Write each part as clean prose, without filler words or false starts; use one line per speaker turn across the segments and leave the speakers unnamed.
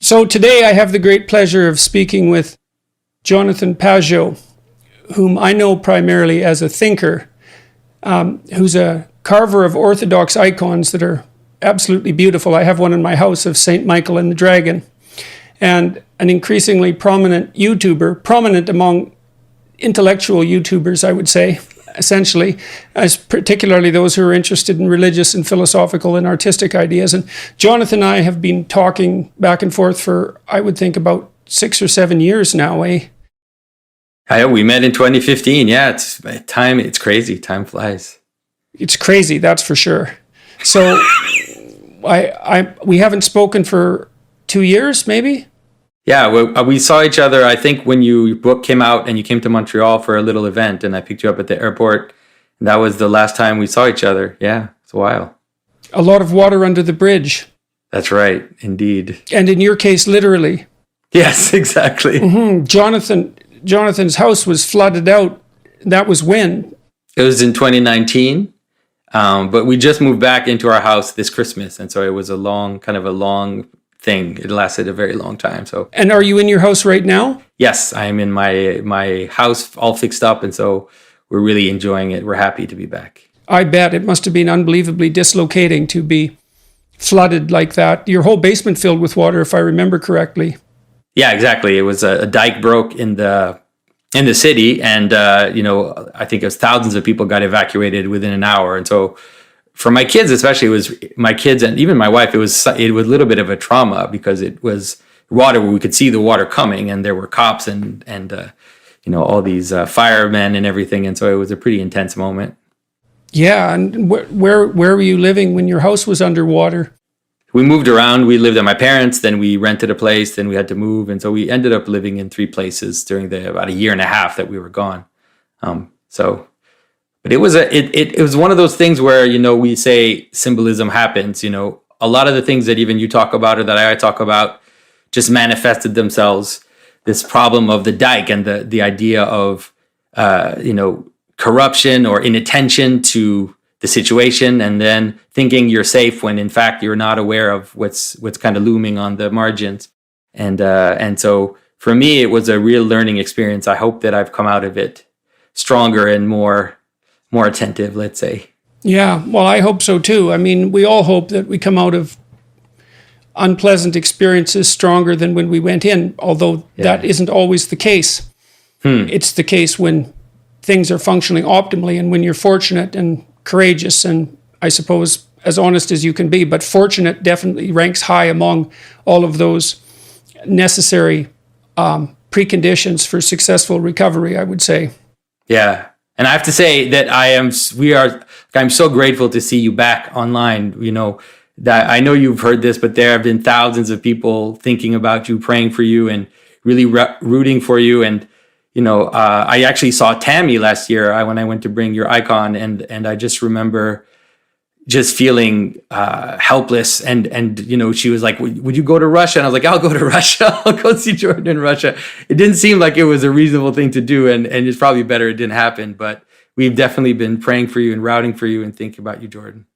So today I have the great pleasure of speaking with Jonathan Pageau, whom I know primarily as a thinker, who's a carver of orthodox icons that are absolutely beautiful. I have one in my house of St. Michael and the Dragon, and an increasingly prominent YouTuber, prominent among intellectual YouTubers, I would say, essentially, as particularly those who are interested in religious and philosophical and artistic ideas. And Jonathan and I have been talking back and forth for, I would think, about 6 or 7 years now, eh?
We met in 2015. Yeah, it's crazy. Time flies.
It's crazy, that's for sure. So we haven't spoken for 2 years, maybe?
Yeah, we saw each other, I think, when your book came out and you came to Montreal for a little event, and I picked you up at the airport. And that was the last time we saw each other. Yeah, it's a while.
A lot of water under the bridge.
That's right, indeed.
And in your case, literally.
Yes, exactly.
Mm-hmm. Jonathan's house was flooded out. That was when?
It was in 2019, but we just moved back into our house this Christmas, and so it was a long thing. It lasted a very long time. So.
And are you in your house right now?
Yes, I am in my house, all fixed up, and so we're really enjoying it. We're happy to be back.
I bet it must have been unbelievably dislocating to be flooded like that. Your whole basement filled with water, if I remember correctly.
Yeah, exactly. It was a dike broke in the city, and I think it was thousands of people got evacuated within an hour. And so, for my kids, especially, it was my kids and even my wife. It was a little bit of a trauma because it was water where we could see the water coming, and there were cops and all these firemen and everything. And so it was a pretty intense moment.
Yeah, and where were you living when your house was underwater?
We moved around. We lived at my parents', then we rented a place, then we had to move. And so we ended up living in 3 places during about a year and a half that we were gone. But it was one of those things where, we say symbolism happens. A lot of the things that even you talk about or that I talk about just manifested themselves. This problem of the dike and the idea of, corruption or inattention to the situation, and then thinking you're safe when in fact you're not aware of what's kind of looming on the margins. And so for me, it was a real learning experience. I hope that I've come out of it stronger and more attentive, let's say.
Yeah, well, I hope so too. I mean, we all hope that we come out of unpleasant experiences stronger than when we went in, although that isn't always the case. It's the case when things are functioning optimally and when you're fortunate and courageous and, I suppose, as honest as you can be. But fortunate definitely ranks high among all of those necessary preconditions for successful recovery, I would say.
Yeah. And I have to say that I'm so grateful to see you back online. That I know you've heard this, but there have been thousands of people thinking about you, praying for you, and really rooting for you. And, I actually saw Tammy last year when I went to bring your icon, and I just remember just feeling helpless. And she was like, would you go to Russia? And I was like, I'll go to Russia. I'll go see Jordan in Russia. It didn't seem like it was a reasonable thing to do. And it's probably better it didn't happen. But we've definitely been praying for you and rooting for you and thinking about you, Jordan.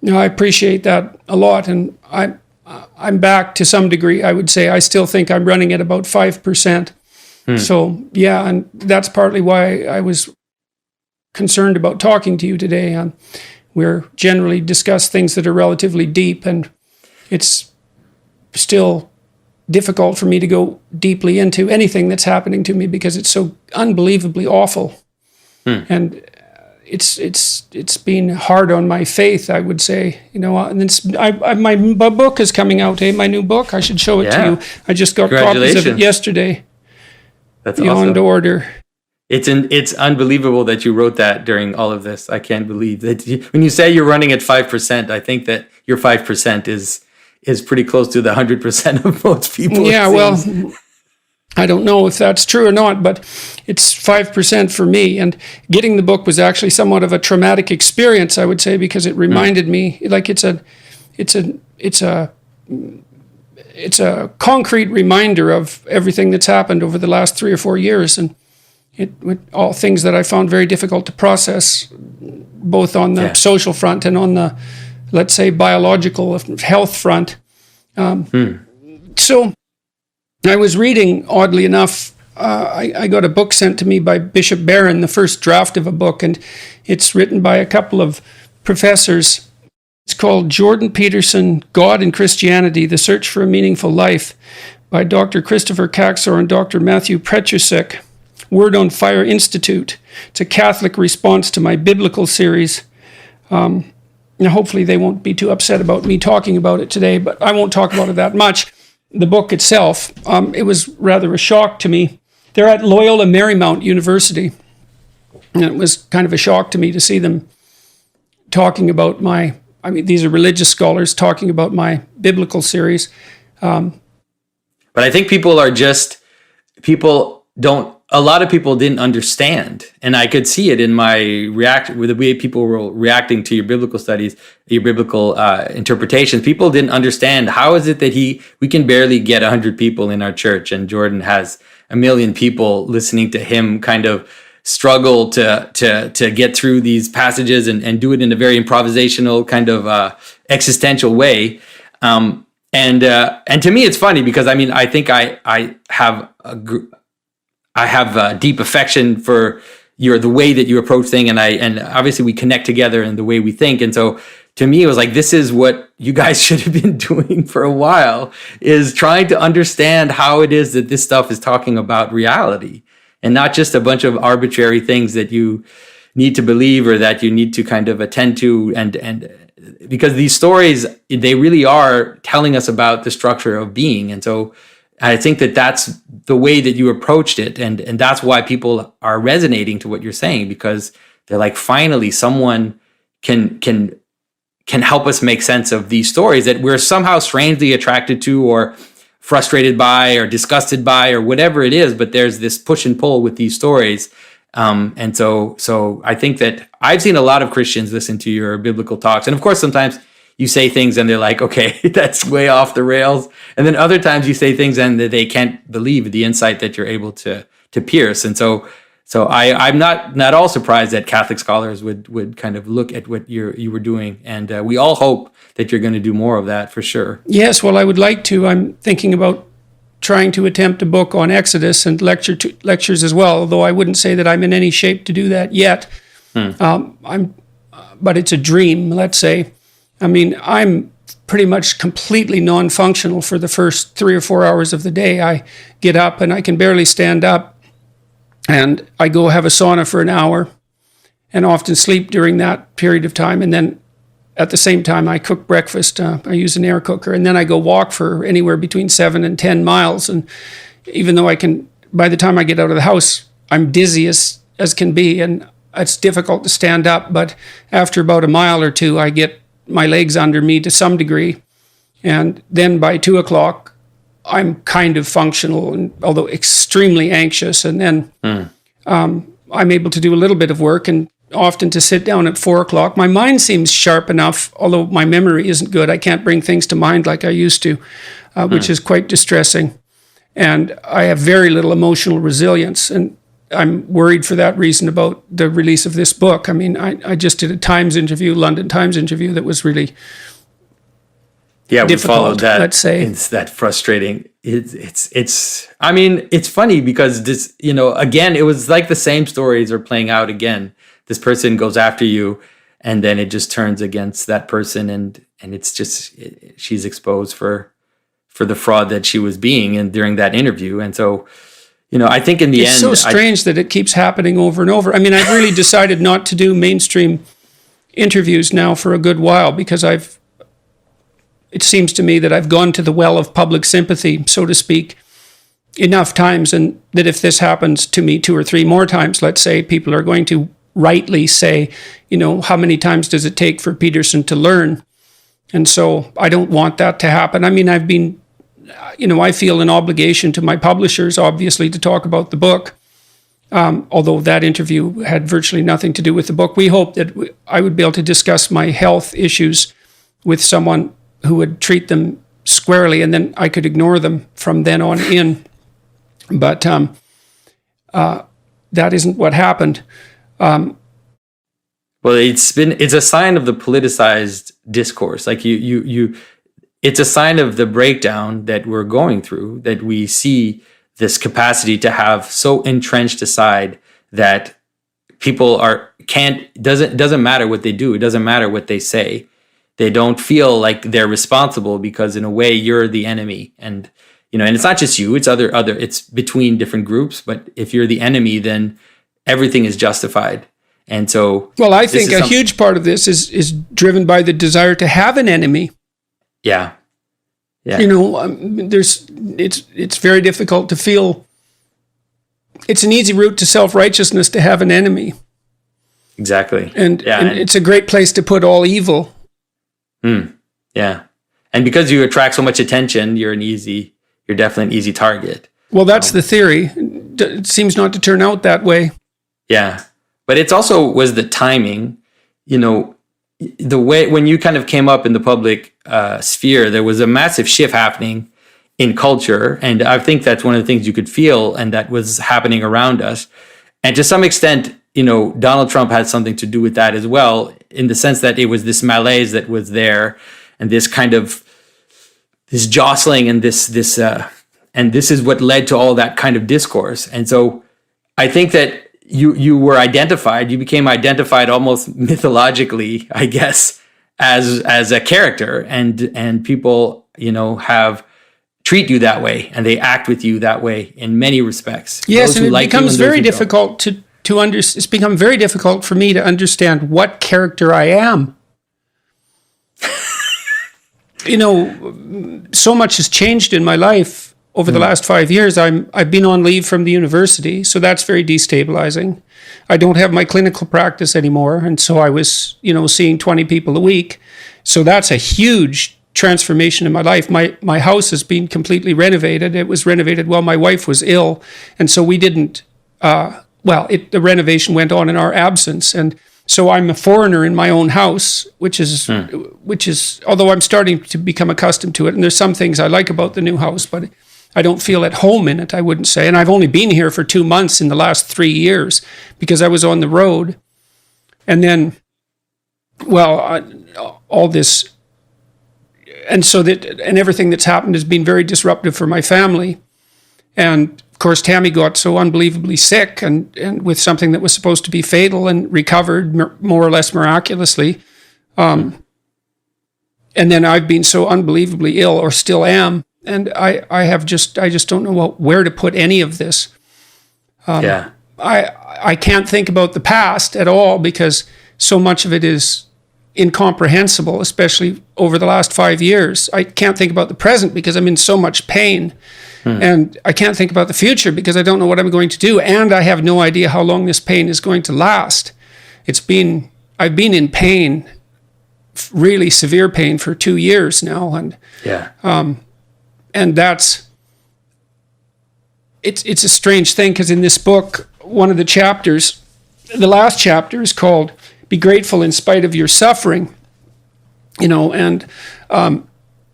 No, I appreciate that a lot. And I'm back to some degree, I would say. I still think I'm running at about 5%. So, yeah, and that's partly why I was concerned about talking to you today. We're generally discuss things that are relatively deep, and it's still difficult for me to go deeply into anything that's happening to me because it's so unbelievably awful. And it's been hard on my faith, I would say. And my book is coming out, my new book. I should show it to you. I just got copies of it yesterday.
That's
Beyond
awesome.
Order.
It's unbelievable that you wrote that during all of this. I can't believe that when you say you're running at 5%, I think that your 5% is pretty close to the 100% of most people.
Yeah, well, I don't know if that's true or not, but it's 5% for me. And getting the book was actually somewhat of a traumatic experience, I would say, because it reminded me, like it's a concrete reminder of everything that's happened over the last 3 or 4 years, and all things that I found very difficult to process, both on the social front and on the, let's say, biological health front. So I was reading, oddly enough, I got a book sent to me by Bishop Barron, the first draft of a book, and it's written by a couple of professors. It's called Jordan Peterson, God and Christianity, The Search for a Meaningful Life, by Dr. Christopher Caxor and Dr. Matthew Petrusek. Word on Fire Institute. It's a Catholic response to my biblical series. Now, hopefully they won't be too upset about me talking about it today, but I won't talk about it that much. The book itself, it was rather a shock to me. They're at Loyola Marymount University, and it was kind of a shock to me to see them talking about these are religious scholars talking about my biblical series.
But I think a lot of people didn't understand, and I could see it in my with the way people were reacting to your biblical studies, your biblical interpretations. People didn't understand, how is it that we can barely get 100 people in our church, and Jordan has 1 million people listening to him kind of struggle to get through these passages and do it in a very improvisational kind of existential way. And to me, it's funny because I think I have a deep affection for the way that you approach things, and obviously we connect together in the way we think. And so to me, it was like, this is what you guys should have been doing for a while, is trying to understand how it is that this stuff is talking about reality, and not just a bunch of arbitrary things that you need to believe or that you need to kind of attend to. And because these stories, they really are telling us about the structure of being. And so I think that that's the way that you approached it. And that's why people are resonating to what you're saying, because they're like, finally, someone can help us make sense of these stories that we're somehow strangely attracted to, or frustrated by, or disgusted by, or whatever it is. But there's this push and pull with these stories. And so I think that I've seen a lot of Christians listen to your biblical talks. And of course, sometimes you say things and they're like, okay, that's way off the rails. And then other times you say things and they can't believe the insight that you're able to pierce. And so I'm not at all surprised that Catholic scholars would kind of look at what you were doing. And we all hope that you're going to do more of that for sure.
Yes, well, I would like to. I'm thinking about trying to attempt a book on Exodus and lectures as well, although I wouldn't say that I'm in any shape to do that yet. But it's a dream, let's say. I'm pretty much completely non-functional for the first 3 or 4 hours of the day. I get up and I can barely stand up, and I go have a sauna for an hour and often sleep during that period of time. And then at the same time, I cook breakfast. I use an air cooker, and then I go walk for anywhere between 7 and 10 miles. And even though by the time I get out of the house, I'm dizzy as can be, and it's difficult to stand up. But after about a mile or two, I get my legs under me to some degree. And then by 2 o'clock, I'm kind of functional, and although extremely anxious. And then I'm able to do a little bit of work, and often to sit down at 4 o'clock. My mind seems sharp enough, although my memory isn't good. I can't bring things to mind like I used to, which is quite distressing. And I have very little emotional resilience, and I'm worried for that reason about the release of this book. I just did a London Times interview that was really difficult,
we followed that.
Let's say
it's that frustrating. It's funny because this, again, it was like the same stories are playing out again. This person goes after you, and then it just turns against that person, and it's just she's exposed for the fraud that she was being in during that interview. And so, I think in the end,
it's so strange that it keeps happening over and over. I've really decided not to do mainstream interviews now for a good while, because it seems to me that I've gone to the well of public sympathy, so to speak, enough times, and that if this happens to me 2 or 3 more times, let's say, people are going to rightly say, how many times does it take for Peterson to learn? And so I don't want that to happen. I've been, I feel an obligation to my publishers, obviously, to talk about the book. Although that interview had virtually nothing to do with the book. We hoped that I would be able to discuss my health issues with someone who would treat them squarely, and then I could ignore them from then on in. But that isn't what happened.
Well, it's a sign of the politicized discourse. Like you it's a sign of the breakdown that we're going through, that we see this capacity to have so entrenched aside that people doesn't matter what they do. It doesn't matter what they say. They don't feel like they're responsible because in a way you're the enemy. And, and it's not just you, it's it's between different groups. But if you're the enemy, then everything is justified. And so,
well, I think a huge part of this is driven by the desire to have an enemy.
Yeah. Yeah.
It's very difficult to feel. It's an easy route to self-righteousness to have an enemy.
Exactly.
And it's a great place to put all evil.
Yeah. And because you attract so much attention, you're definitely an easy target.
Well, that's the theory. It seems not to turn out that way.
Yeah. But it's also was the timing, the way when you kind of came up in the public sphere, there was a massive shift happening in culture. And I think that's one of the things you could feel and that was happening around us. And to some extent, Donald Trump had something to do with that as well, in the sense that it was this malaise that was there and this kind of this jostling and this and this is what led to all that kind of discourse. And so I think that you became identified almost mythologically, I guess, as a character, and people, treat you that way and they act with you that way in many respects.
Yes, and it becomes very difficult to it's become very difficult for me to understand what character I am. So much has changed in my life over the last 5 years. I've been on leave from the university, so that's very destabilizing. I don't have my clinical practice anymore, and so I was, seeing 20 people a week. So that's a huge transformation in my life. My house has been completely renovated. It was renovated while my wife was ill, and so we didn't. The renovation went on in our absence, and so I'm a foreigner in my own house, which is, although I'm starting to become accustomed to it, and there's some things I like about the new house, but I don't feel at home in it, I wouldn't say. And I've only been here for 2 months in the last 3 years because I was on the road. And then, all this, and everything that's happened has been very disruptive for my family. And of course, Tammy got so unbelievably sick and with something that was supposed to be fatal and recovered more or less miraculously. And then I've been so unbelievably ill, or still am. And I just don't know where to put any of this. I can't think about the past at all because so much of it is incomprehensible, especially over the last 5 years. I can't think about the present because I'm in so much pain. And I can't think about the future because I don't know what I'm going to do. And I have no idea how long this pain is going to last. I've been in pain, really severe pain, for 2 years now. And and it's a strange thing because in this book, one of the chapters, the last chapter is called "Be Grateful in Spite of Your Suffering," and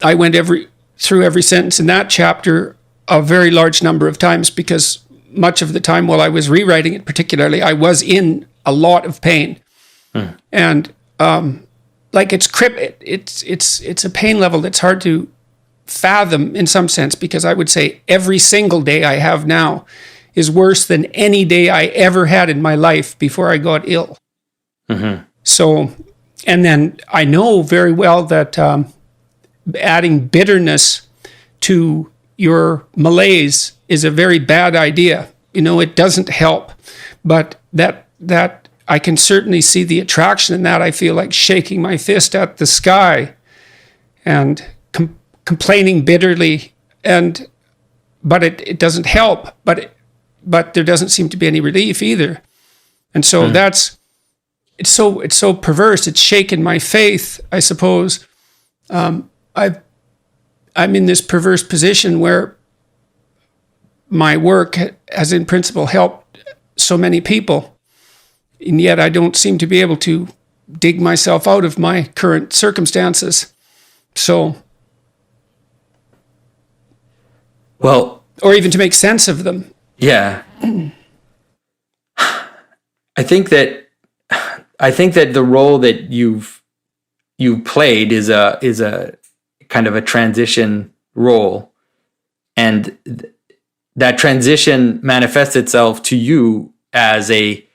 I went through every sentence in that chapter a very large number of times because much of the time while I was rewriting it, particularly, I was in a lot of pain, and it's a pain level that's hard to fathom in some sense, because I would say every single day I have now is worse than any day I ever had in my life before I got ill. So, and then I know very well that adding bitterness to your malaise is a very bad idea. It doesn't help, but that I can certainly see the attraction in that. I feel like shaking my fist at the sky and complaining bitterly, but it doesn't help. But there doesn't seem to be any relief either, and so it's so perverse. It's shaken my faith, I suppose. I'm in this perverse position where my work has, in principle, helped so many people, and yet I don't seem to be able to dig myself out of my current circumstances. So.
Well,
or even to make sense of them.
Yeah. I think that the role that you've played is a kind of a transition role, and that transition manifests itself to you as a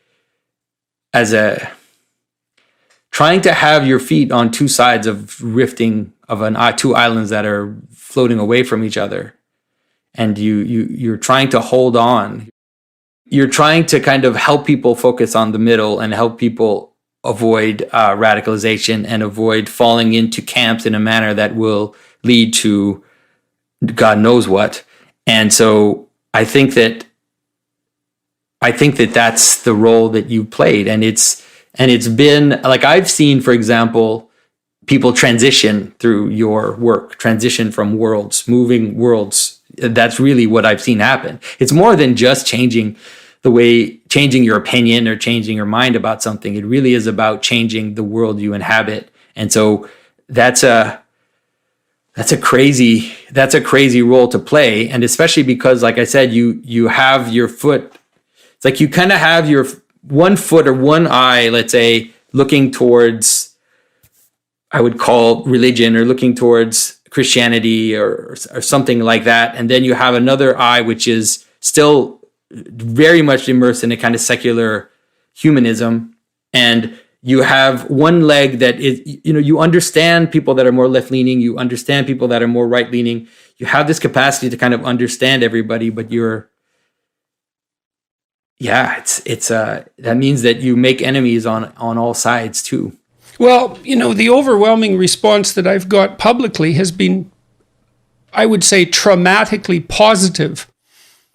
trying to have your feet on two sides of rifting of two islands that are floating away from each other, and you're trying to hold on. You're trying to kind of help people focus on the middle and help people avoid radicalization and avoid falling into camps in a manner that will lead to God knows what. And so I think that that's the role that you played, and it's been like, I've seen, for example, people transition through your work, transition from worlds, moving worlds. That's really what I've seen happen. It's more than just changing your opinion or changing your mind about something. It really is about changing the world you inhabit. And so that's a crazy role to play. And especially because, like I said, you have your foot. It's like you kind of have your one foot or one eye, let's say, looking towards, I would call religion, or looking towards Christianity or something like that. And then you have another eye, which is still very much immersed in a kind of secular humanism. And you have one leg that is, you understand people that are more left-leaning, you understand people that are more right-leaning. You have this capacity to kind of understand everybody, but that means that you make enemies on all sides too.
Well, the overwhelming response that I've got publicly has been, I would say, traumatically positive.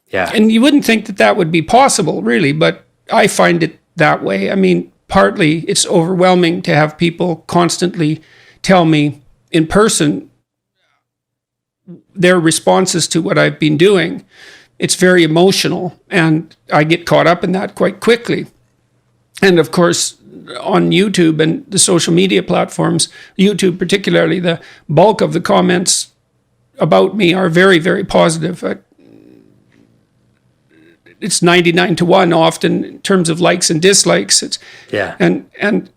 Yeah.
And you wouldn't think that would be possible, really, but I find it that way. I mean, partly it's overwhelming to have people constantly tell me in person their responses to what I've been doing. It's very emotional, and I get caught up in that quite quickly. And of course, on YouTube and the social media platforms, YouTube particularly, the bulk of the comments about me are very, very positive. It's 99-1 often in terms of likes and dislikes. And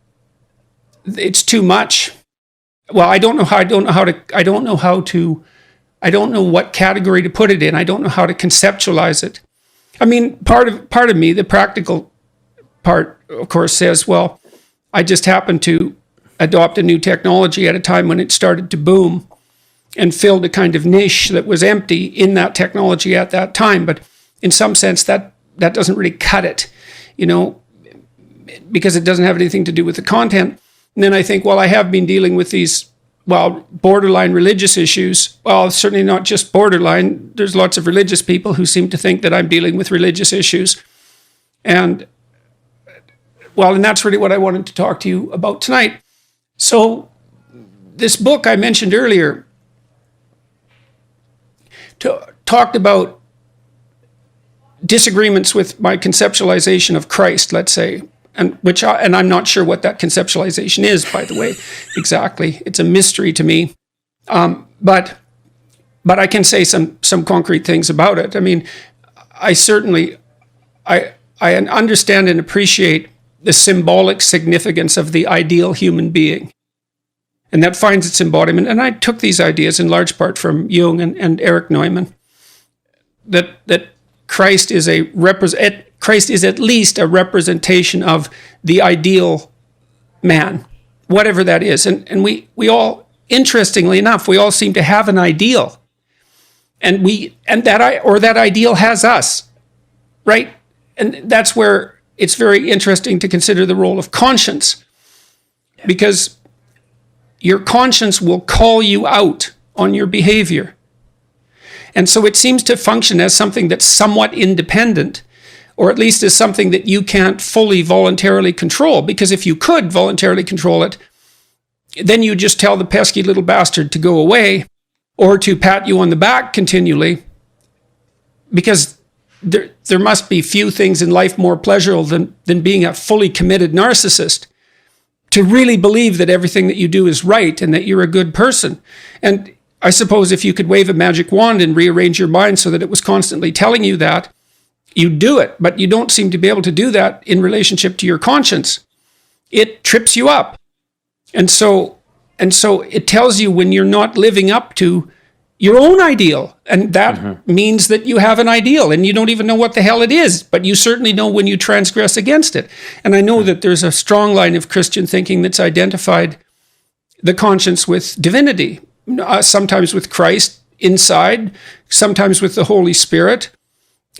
it's too much. Well, I don't know what category to put it in. I don't know how to conceptualize it. I mean, part of me, the practical part, of course, says, well, I just happened to adopt a new technology at a time when it started to boom and filled a kind of niche that was empty in that technology at that time. But in some sense, that doesn't really cut it, because it doesn't have anything to do with the content. And then I think, well, I have been dealing with these, borderline religious issues. Well, certainly not just borderline. There's lots of religious people who seem to think that I'm dealing with religious issues. And that's really what I wanted to talk to you about tonight. So this book I mentioned earlier talked about disagreements with my conceptualization of Christ, let's say, and I'm not sure what that conceptualization is, by the way, exactly. It's a mystery to me. But I can say some concrete things about it. I mean, I understand and appreciate the symbolic significance of the ideal human being. And that finds its embodiment. And I took these ideas in large part from Jung and Erich Neumann, that Christ is at least a representation of the ideal man, whatever that is. And we all, interestingly enough, we all seem to have an ideal. And that ideal has us, right? And that's where it's very interesting to consider the role of conscience, because your conscience will call you out on your behavior. And so it seems to function as something that's somewhat independent, or at least as something that you can't fully voluntarily control, because if you could voluntarily control it, then you just tell the pesky little bastard to go away, or to pat you on the back continually, because there must be few things in life more pleasurable than being a fully committed narcissist, to really believe that everything that you do is right and that you're a good person. And I suppose if you could wave a magic wand and rearrange your mind so that it was constantly telling you that, you'd do it. But you don't seem to be able to do that in relationship to your conscience. It trips you up. And so so it tells you when you're not living up to your own ideal. And that means that you have an ideal and you don't even know what the hell it is, but you certainly know when you transgress against it. And I know that there's a strong line of Christian thinking that's identified the conscience with divinity, sometimes with Christ inside, sometimes with the Holy Spirit.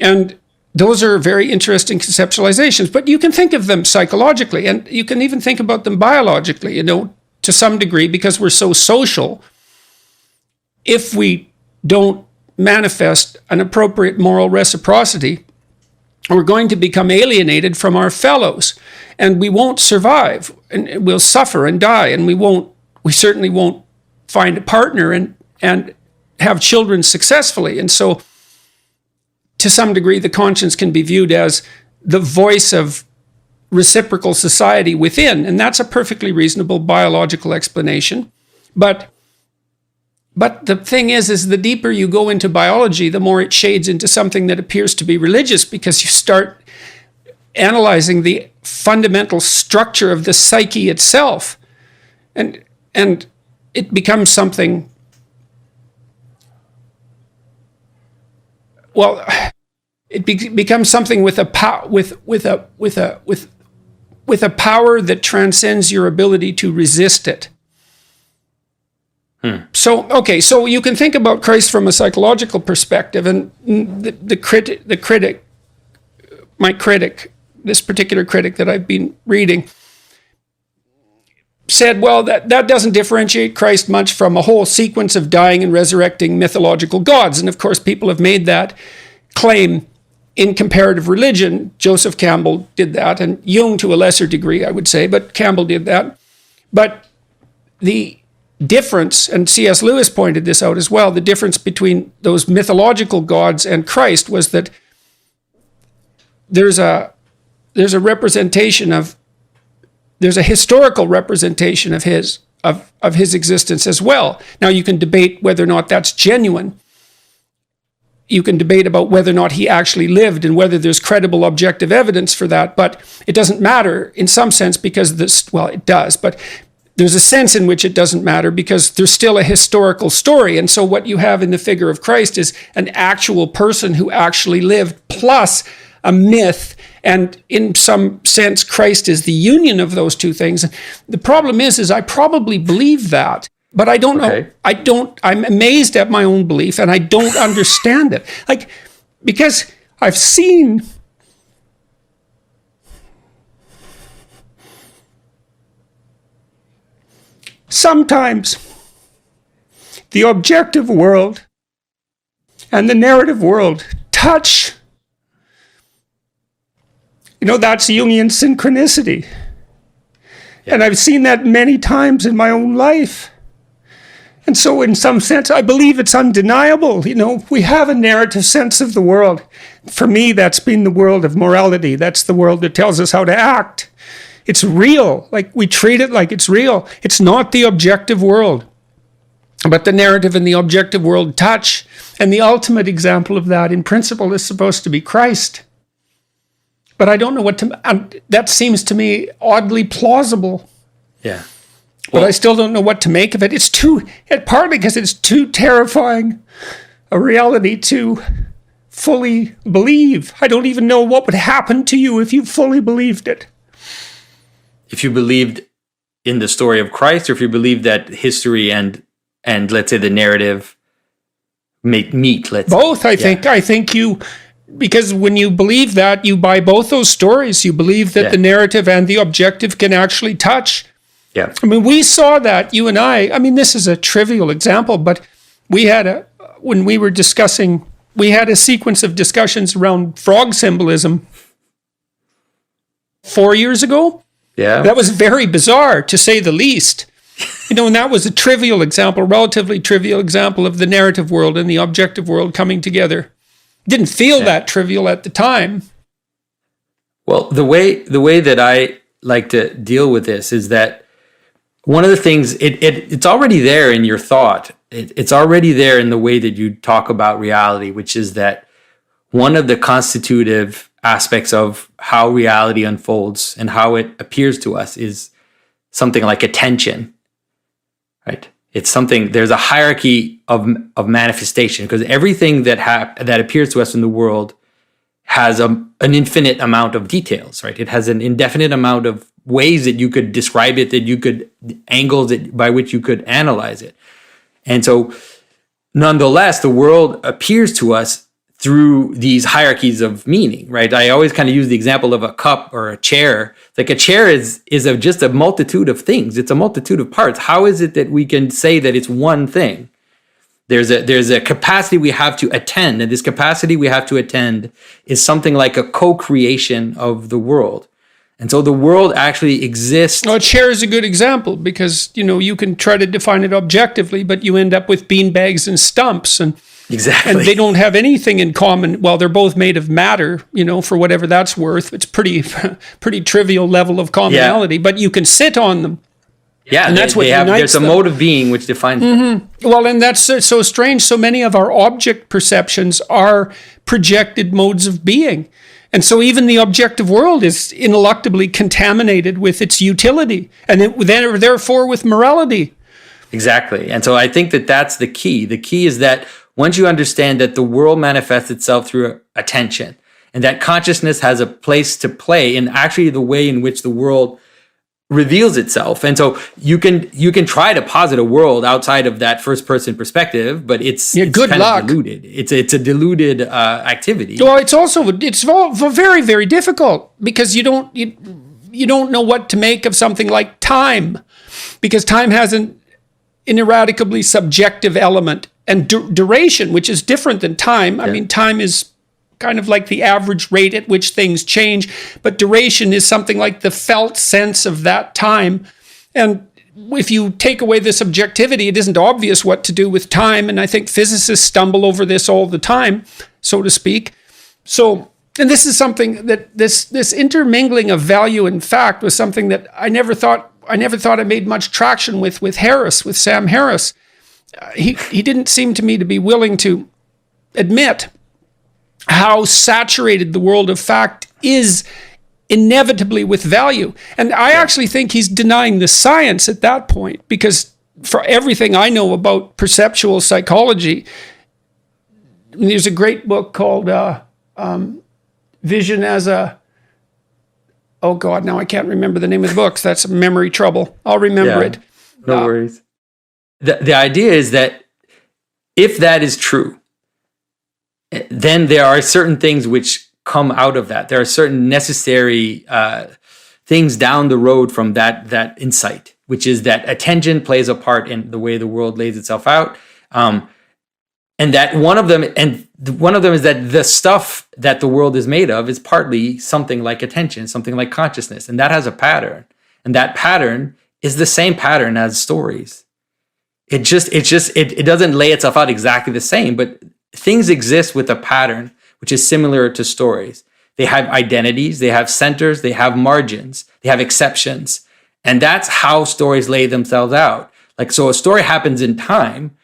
And those are very interesting conceptualizations, but you can think of them psychologically, and you can even think about them biologically, to some degree, because we're so social. If we don't manifest an appropriate moral reciprocity, we're going to become alienated from our fellows, and we won't survive, and we'll suffer and die, and we certainly won't find a partner and have children successfully. And so, to some degree, the conscience can be viewed as the voice of reciprocal society within, and that's a perfectly reasonable biological explanation. But the thing is the deeper you go into biology, the more it shades into something that appears to be religious, because you start analyzing the fundamental structure of the psyche itself, and it becomes something. Well, it becomes something with a power that transcends your ability to resist it. So you can think about Christ from a psychological perspective, and my critic, this particular critic that I've been reading, said, well, that doesn't differentiate Christ much from a whole sequence of dying and resurrecting mythological gods. And of course, people have made that claim in comparative religion. Joseph Campbell did that, and Jung to a lesser degree, I would say, but Campbell did that. But the difference, and C.S. Lewis pointed this out as well, the difference between those mythological gods and Christ was that there's a representation of, there's a historical representation of his existence as well. Now, you can debate whether or not that's genuine. You can debate about whether or not he actually lived and whether there's credible objective evidence for that, but it doesn't matter in some sense because it does, but there's a sense in which it doesn't matter because there's still a historical story. And so what you have in the figure of Christ is an actual person who actually lived plus a myth. And in some sense, Christ is the union of those two things. The problem is I probably believe that, but I don't know. I'm amazed at my own belief and I don't understand it. Because I've seen sometimes the objective world and the narrative world touch. That's Jungian synchronicity. Yeah. And I've seen that many times in my own life. And so in some sense, I believe it's undeniable. We have a narrative sense of the world. For me, that's been the world of morality. That's the world that tells us how to act. It's real. We treat it like it's real. It's not the objective world. But the narrative and the objective world touch. And the ultimate example of that, in principle, is supposed to be Christ. But I don't know that seems to me oddly plausible.
Yeah.
But I still don't know what to make of it. Partly because it's too terrifying a reality to fully believe. I don't even know what would happen to you if you fully believed it.
If you believed in the story of Christ, or if you believed that history and let's say the narrative meet, let's
both,
say.
I think you, because when you believe that, you buy both those stories. You believe that the narrative and the objective can actually touch.
Yeah.
I mean, we saw that, you and I mean, this is a trivial example, but when we were discussing, we had a sequence of discussions around frog symbolism 4 years ago.
Yeah.
That was very bizarre, to say the least. And that was a trivial example, relatively trivial example of the narrative world and the objective world coming together. Didn't feel that trivial at the time.
Well, the way that I like to deal with this is that one of the things, it's already there in your thought. It's already there in the way that you talk about reality, which is that one of the constitutive aspects of how reality unfolds and how it appears to us is something like attention. right? It's something, there's a hierarchy of manifestation, because everything that appears to us in the world has an infinite amount of details, right? It has an indefinite amount of ways that you could describe it, angles by which you could analyze it. And so nonetheless, the world appears to us through these hierarchies of meaning, right? I always kind of use the example of a cup or a chair. Like a chair is just a multitude of things. It's a multitude of parts. How is it that we can say that it's one thing? There's a capacity we have to attend, and this capacity we have to attend is something like a co-creation of the world. And so the world actually exists.
Well, a chair is a good example because, you can try to define it objectively, but you end up with beanbags and stumps, and
exactly,
and they don't have anything in common. Well, they're both made of matter, for whatever that's worth. It's pretty trivial level of commonality, but you can sit on them.
Yeah,
and that's what unites
there's a
them.
mode of being which defines them.
Well, and that's so strange. So many of our object perceptions are projected modes of being. And so even the objective world is ineluctably contaminated with its utility, and therefore with morality.
Exactly. And so I think that that's the key. The key is that once you understand that the world manifests itself through attention, and that consciousness has a place to play in actually the way in which the world reveals itself. And so you can try to posit a world outside of that first person perspective, but it's
good
kind
luck.
of diluted. It's a diluted activity.
Well, it's very, very difficult because you don't know what to make of something like time, because time has an ineradicably subjective element, and duration, which is different than time. I mean, time is kind of like the average rate at which things change, but duration is something like the felt sense of that time. And if you take away the subjectivity, it isn't obvious what to do with time. And I think physicists stumble over this all the time, so to speak. So, and this is something that this intermingling of value and fact was something that I never thought I made much traction with Sam Harris. He didn't seem to me to be willing to admit how saturated the world of fact is inevitably with value. And I actually think he's denying the science at that point, because for everything I know about perceptual psychology, there's a great book called Vision as a... Oh God, now I can't remember the name of the books. That's memory trouble. I'll remember it.
No worries. The idea is that if that is true, then there are certain things which come out of that. There are certain necessary things down the road from that insight, which is that attention plays a part in the way the world lays itself out. And that one of them is that the stuff that the world is made of is partly something like attention, something like consciousness, and that has a pattern. And that pattern is the same pattern as stories. It doesn't lay itself out exactly the same, but things exist with a pattern which is similar to stories. They have identities, they have centers, they have margins, they have exceptions. And that's how stories lay themselves out. Like, so a story happens in time,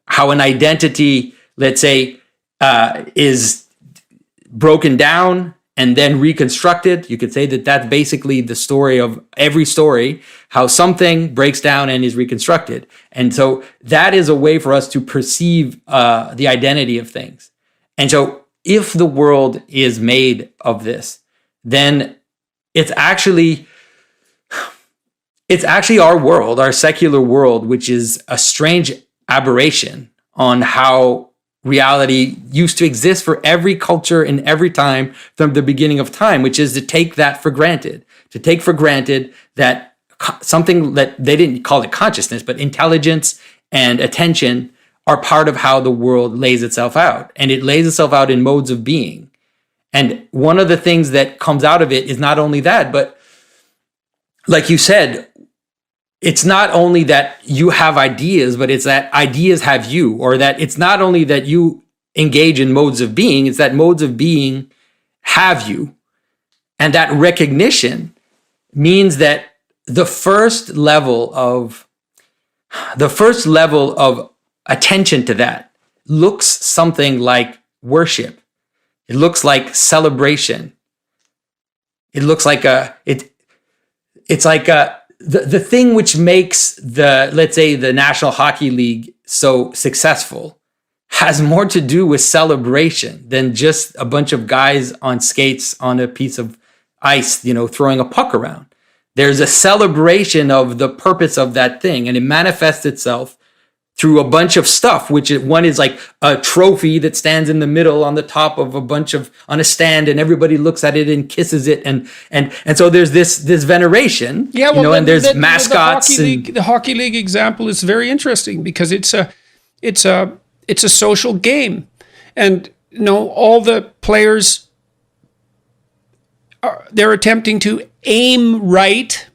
how an identity, let's say, is broken down and then reconstructed. You could say that that's basically the story of every story, how something breaks down and is reconstructed. And so that is a way for us to perceive the identity of things. And so if the world is made of this, then it's actually our world, our secular world, which is a strange aberration on how reality used to exist for every culture in every time from the beginning of time, which is to take that for granted, that something that they didn't call it consciousness, but intelligence and attention are part of how the world lays itself out. And it lays itself out in modes of being. And one of the things that comes out of it is not only that, but like you said, it's not only that you have ideas, but it's that ideas have you, or that it's not only that you engage in modes of being, it's that modes of being have you. And that recognition means that the first level of attention to that looks something like worship. It looks like celebration. It looks like the thing which makes let's say the National Hockey League so successful has more to do with celebration than just a bunch of guys on skates on a piece of ice, throwing a puck around. There's a celebration of the purpose of that thing, and it manifests itself through a bunch of stuff, one is like a trophy that stands in the middle on the top of on a stand, and everybody looks at it and kisses it. And so there's this veneration, and there's mascots.
The Hockey League example is very interesting because it's a social game, and all the players they're attempting to aim right.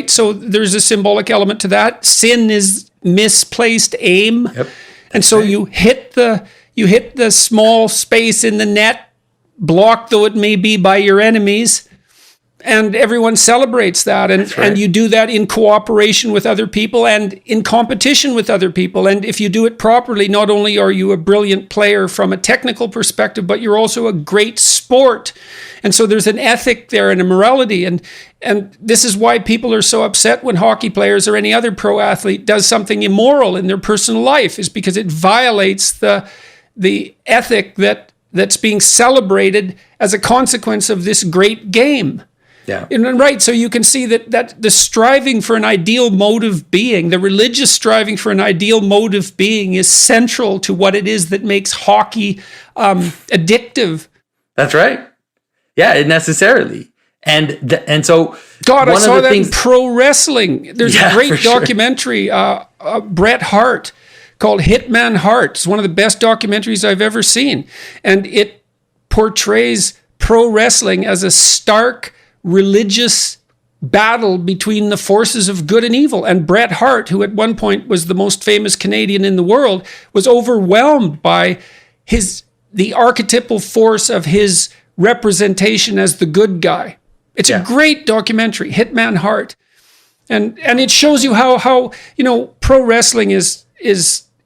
So there's a symbolic element to that. Sin is misplaced aim.
Yep.
And so you hit the small space in the net, blocked though it may be by your enemies, and everyone celebrates that. And you do that in cooperation with other people and in competition with other people. And if you do it properly, not only are you a brilliant player from a technical perspective, but you're also a great sport. And so there's an ethic there and a morality. And this is why people are so upset when hockey players or any other pro athlete does something immoral in their personal life, is because it violates the ethic that's being celebrated as a consequence of this great game.
Yeah.
And right. So you can see that the striving for an ideal mode of being, the religious striving for an ideal mode of being, is central to what it is that makes hockey addictive.
That's right. Yeah, necessarily. And so
God, I saw that in pro wrestling. There's a great documentary, Bret Hart, called Hitman Hart. It's one of the best documentaries I've ever seen. And it portrays pro wrestling as a stark religious battle between the forces of good and evil. And Bret Hart, who at one point was the most famous Canadian in the world, was overwhelmed by the archetypal force of his representation as the good guy. It's a great documentary, Hitman Hart. And it shows you how pro wrestling is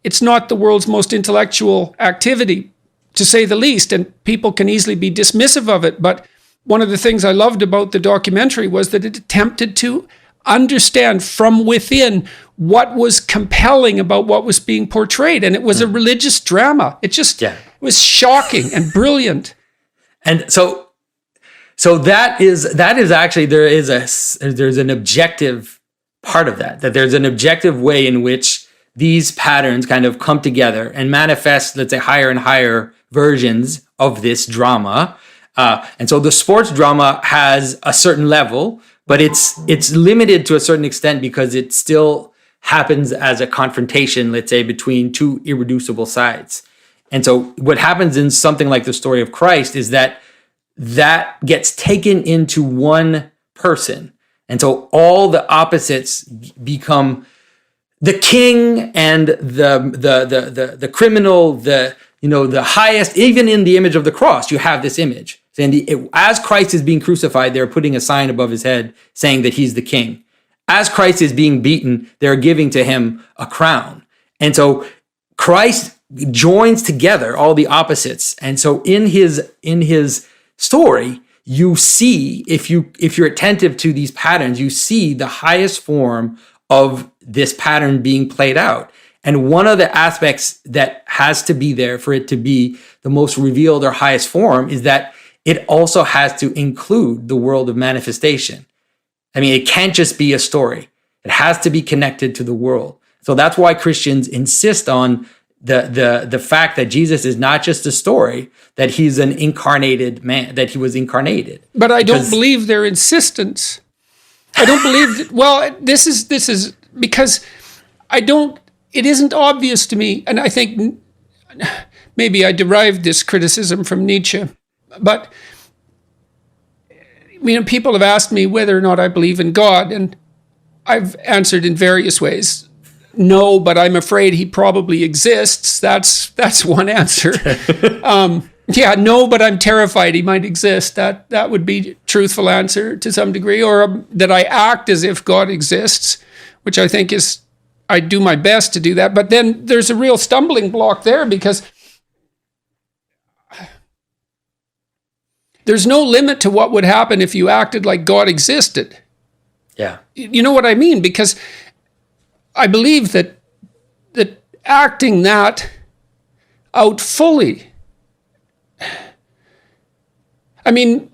it's not the world's most intellectual activity, to say the least, and people can easily be dismissive of it. But one of the things I loved about the documentary was that it attempted to understand from within what was compelling about what was being portrayed. And it was a religious drama. It was shocking and brilliant.
And so that is actually, there's an objective part of that there's an objective way in which these patterns kind of come together and manifest, let's say, higher and higher versions of this drama. And so the sports drama has a certain level, but it's limited to a certain extent because it still happens as a confrontation, let's say, between two irreducible sides. And so what happens in something like the story of Christ is that gets taken into one person. And so all the opposites become the king and the criminal, the highest. Even in the image of the cross, you have this image. And as Christ is being crucified, they're putting a sign above his head saying that he's the king. As Christ is being beaten, they're giving to him a crown. And so Christ joins together all the opposites. And so in his story, you see, if you're attentive to these patterns, you see the highest form of this pattern being played out. And one of the aspects that has to be there for it to be the most revealed or highest form is that it also has to include the world of manifestation. I mean, it can't just be a story. It has to be connected to the world. So that's why Christians insist on the fact that Jesus is not just a story, that he's an incarnated man, that he was incarnated.
But I don't believe their insistence. I don't believe that, well, this is because it isn't obvious to me, and I think maybe I derived this criticism from Nietzsche, but people have asked me whether or not I believe in God, and I've answered in various ways. No, but I'm afraid he probably exists. That's one answer. No, but I'm terrified he might exist. That would be a truthful answer to some degree, or that I act as if God exists, which I think is, I do my best to do that. But then there's a real stumbling block there because there's no limit to what would happen if you acted like God existed.
Yeah.
You know what I mean? Because I believe that acting that out fully, I mean,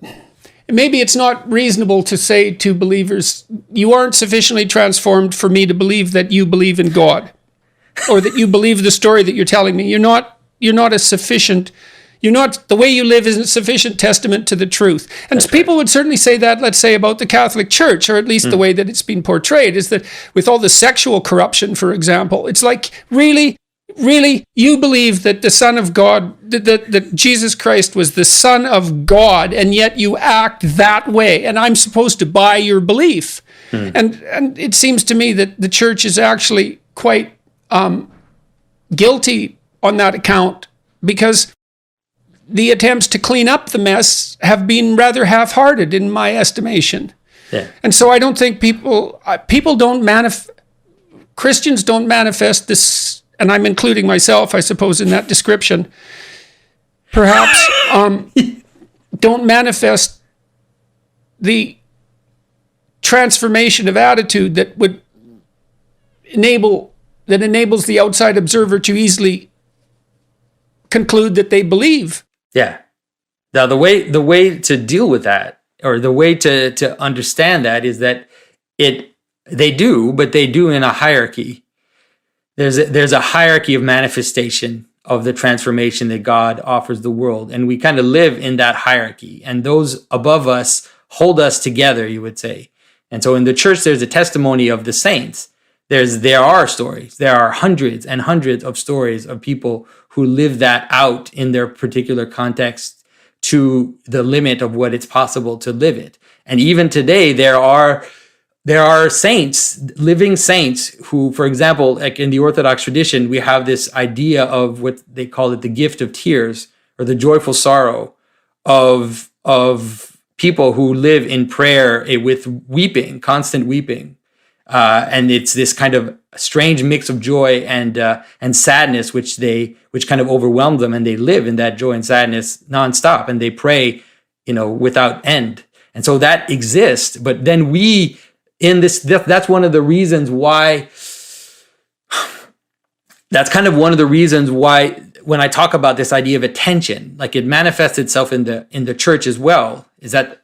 maybe it's not reasonable to say to believers, you aren't sufficiently transformed for me to believe that you believe in God, or that you believe the story that you're telling me. You're not a sufficient, the way you live isn't sufficient testament to the truth. And
That's
people would certainly say that, let's say, about the Catholic Church, or at least the way that it's been portrayed, is that with all the sexual corruption, for example, it's like, really, you believe that the Son of God, that Jesus Christ was the Son of God, and yet you act that way, and I'm supposed to buy your belief. And it seems to me that the church is actually quite guilty on that account, because the attempts to clean up the mess have been rather half-hearted in my estimation.
Yeah.
And so I don't think Christians don't manifest this, and I'm including myself, I suppose, in that description, perhaps, don't manifest the transformation of attitude that would enables the outside observer to easily conclude that they believe.
Yeah. Now the way to deal with that, or the way to understand that, is that they do in a hierarchy. There's a hierarchy of manifestation of the transformation that God offers the world, and we kind of live in that hierarchy. And those above us hold us together, you would say. And so in the church, there's a testimony of the saints. There are stories. There are hundreds and hundreds of stories of people who live that out in their particular context to the limit of what it's possible to live it. And even today, there are saints, living saints, who, for example, like in the Orthodox tradition, we have this idea of what they call it the gift of tears, or the joyful sorrow of people who live in prayer with weeping, constant weeping. And it's this kind of strange mix of joy and sadness, which kind of overwhelm them, and they live in that joy and sadness nonstop, and they pray, without end. And so that exists. But then that's one of the reasons why. That's kind of one of the reasons why, when I talk about this idea of attention, like it manifests itself in the church as well, is that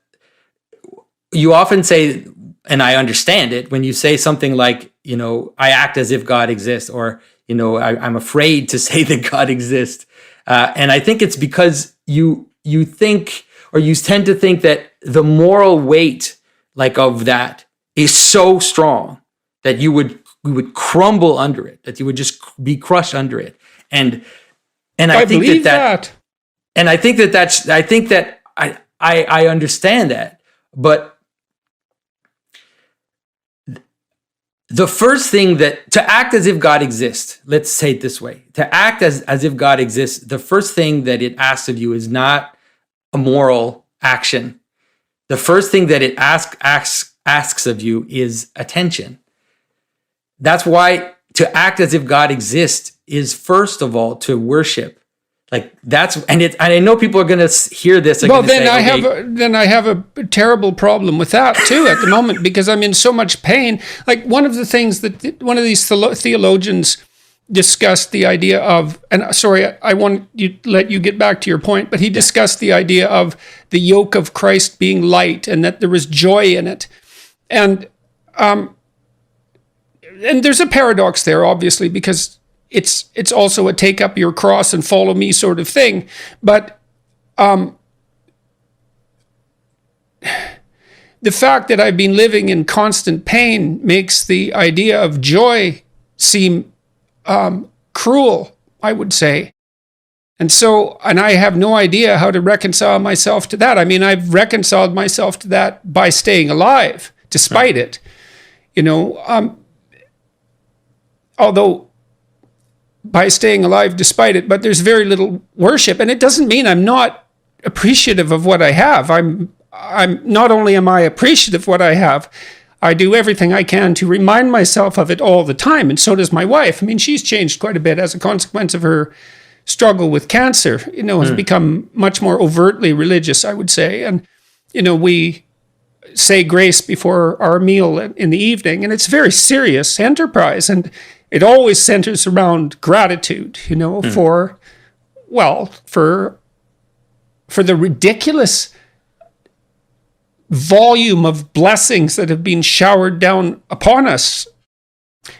you often say, and I understand it, when you say something like, I act as if God exists, or, I'm afraid to say that God exists. And I think it's because you think, or you tend to think, that the moral weight of that is so strong that you would crumble under it, that you would just be crushed under it. And I think
believe that.
And I think that I understand that, but the first thing to act as if God exists, let's say it this way, to act as if God exists, the first thing that it asks of you is not a moral action. The first thing that it asks of you is attention. That's why to act as if God exists is, first of all, to worship. And I know people are going to hear this.
Well, then I have a terrible problem with that too at the moment, because I'm in so much pain. Like, one of the things that one of these theologians discussed the idea of, and sorry, I want to let you get back to your point, but he discussed the idea of the yoke of Christ being light, and that there was joy in it. And there's a paradox there, obviously, because it's also a take up your cross and follow me sort of thing. But the fact that I've been living in constant pain makes the idea of joy seem cruel, I would say. And I have no idea how to reconcile myself to that. I mean, I've reconciled myself to that by staying alive, despite it. Although by staying alive despite it, but there's very little worship. And it doesn't mean I'm not appreciative of what I have. I'm not only am I appreciative of what I have, I do everything I can to remind myself of it all the time. And so does my wife. I mean, she's changed quite a bit as a consequence of her struggle with cancer, has become much more overtly religious, I would say. And, say grace before our meal in the evening, and it's a very serious enterprise, and it always centers around gratitude, for the ridiculous volume of blessings that have been showered down upon us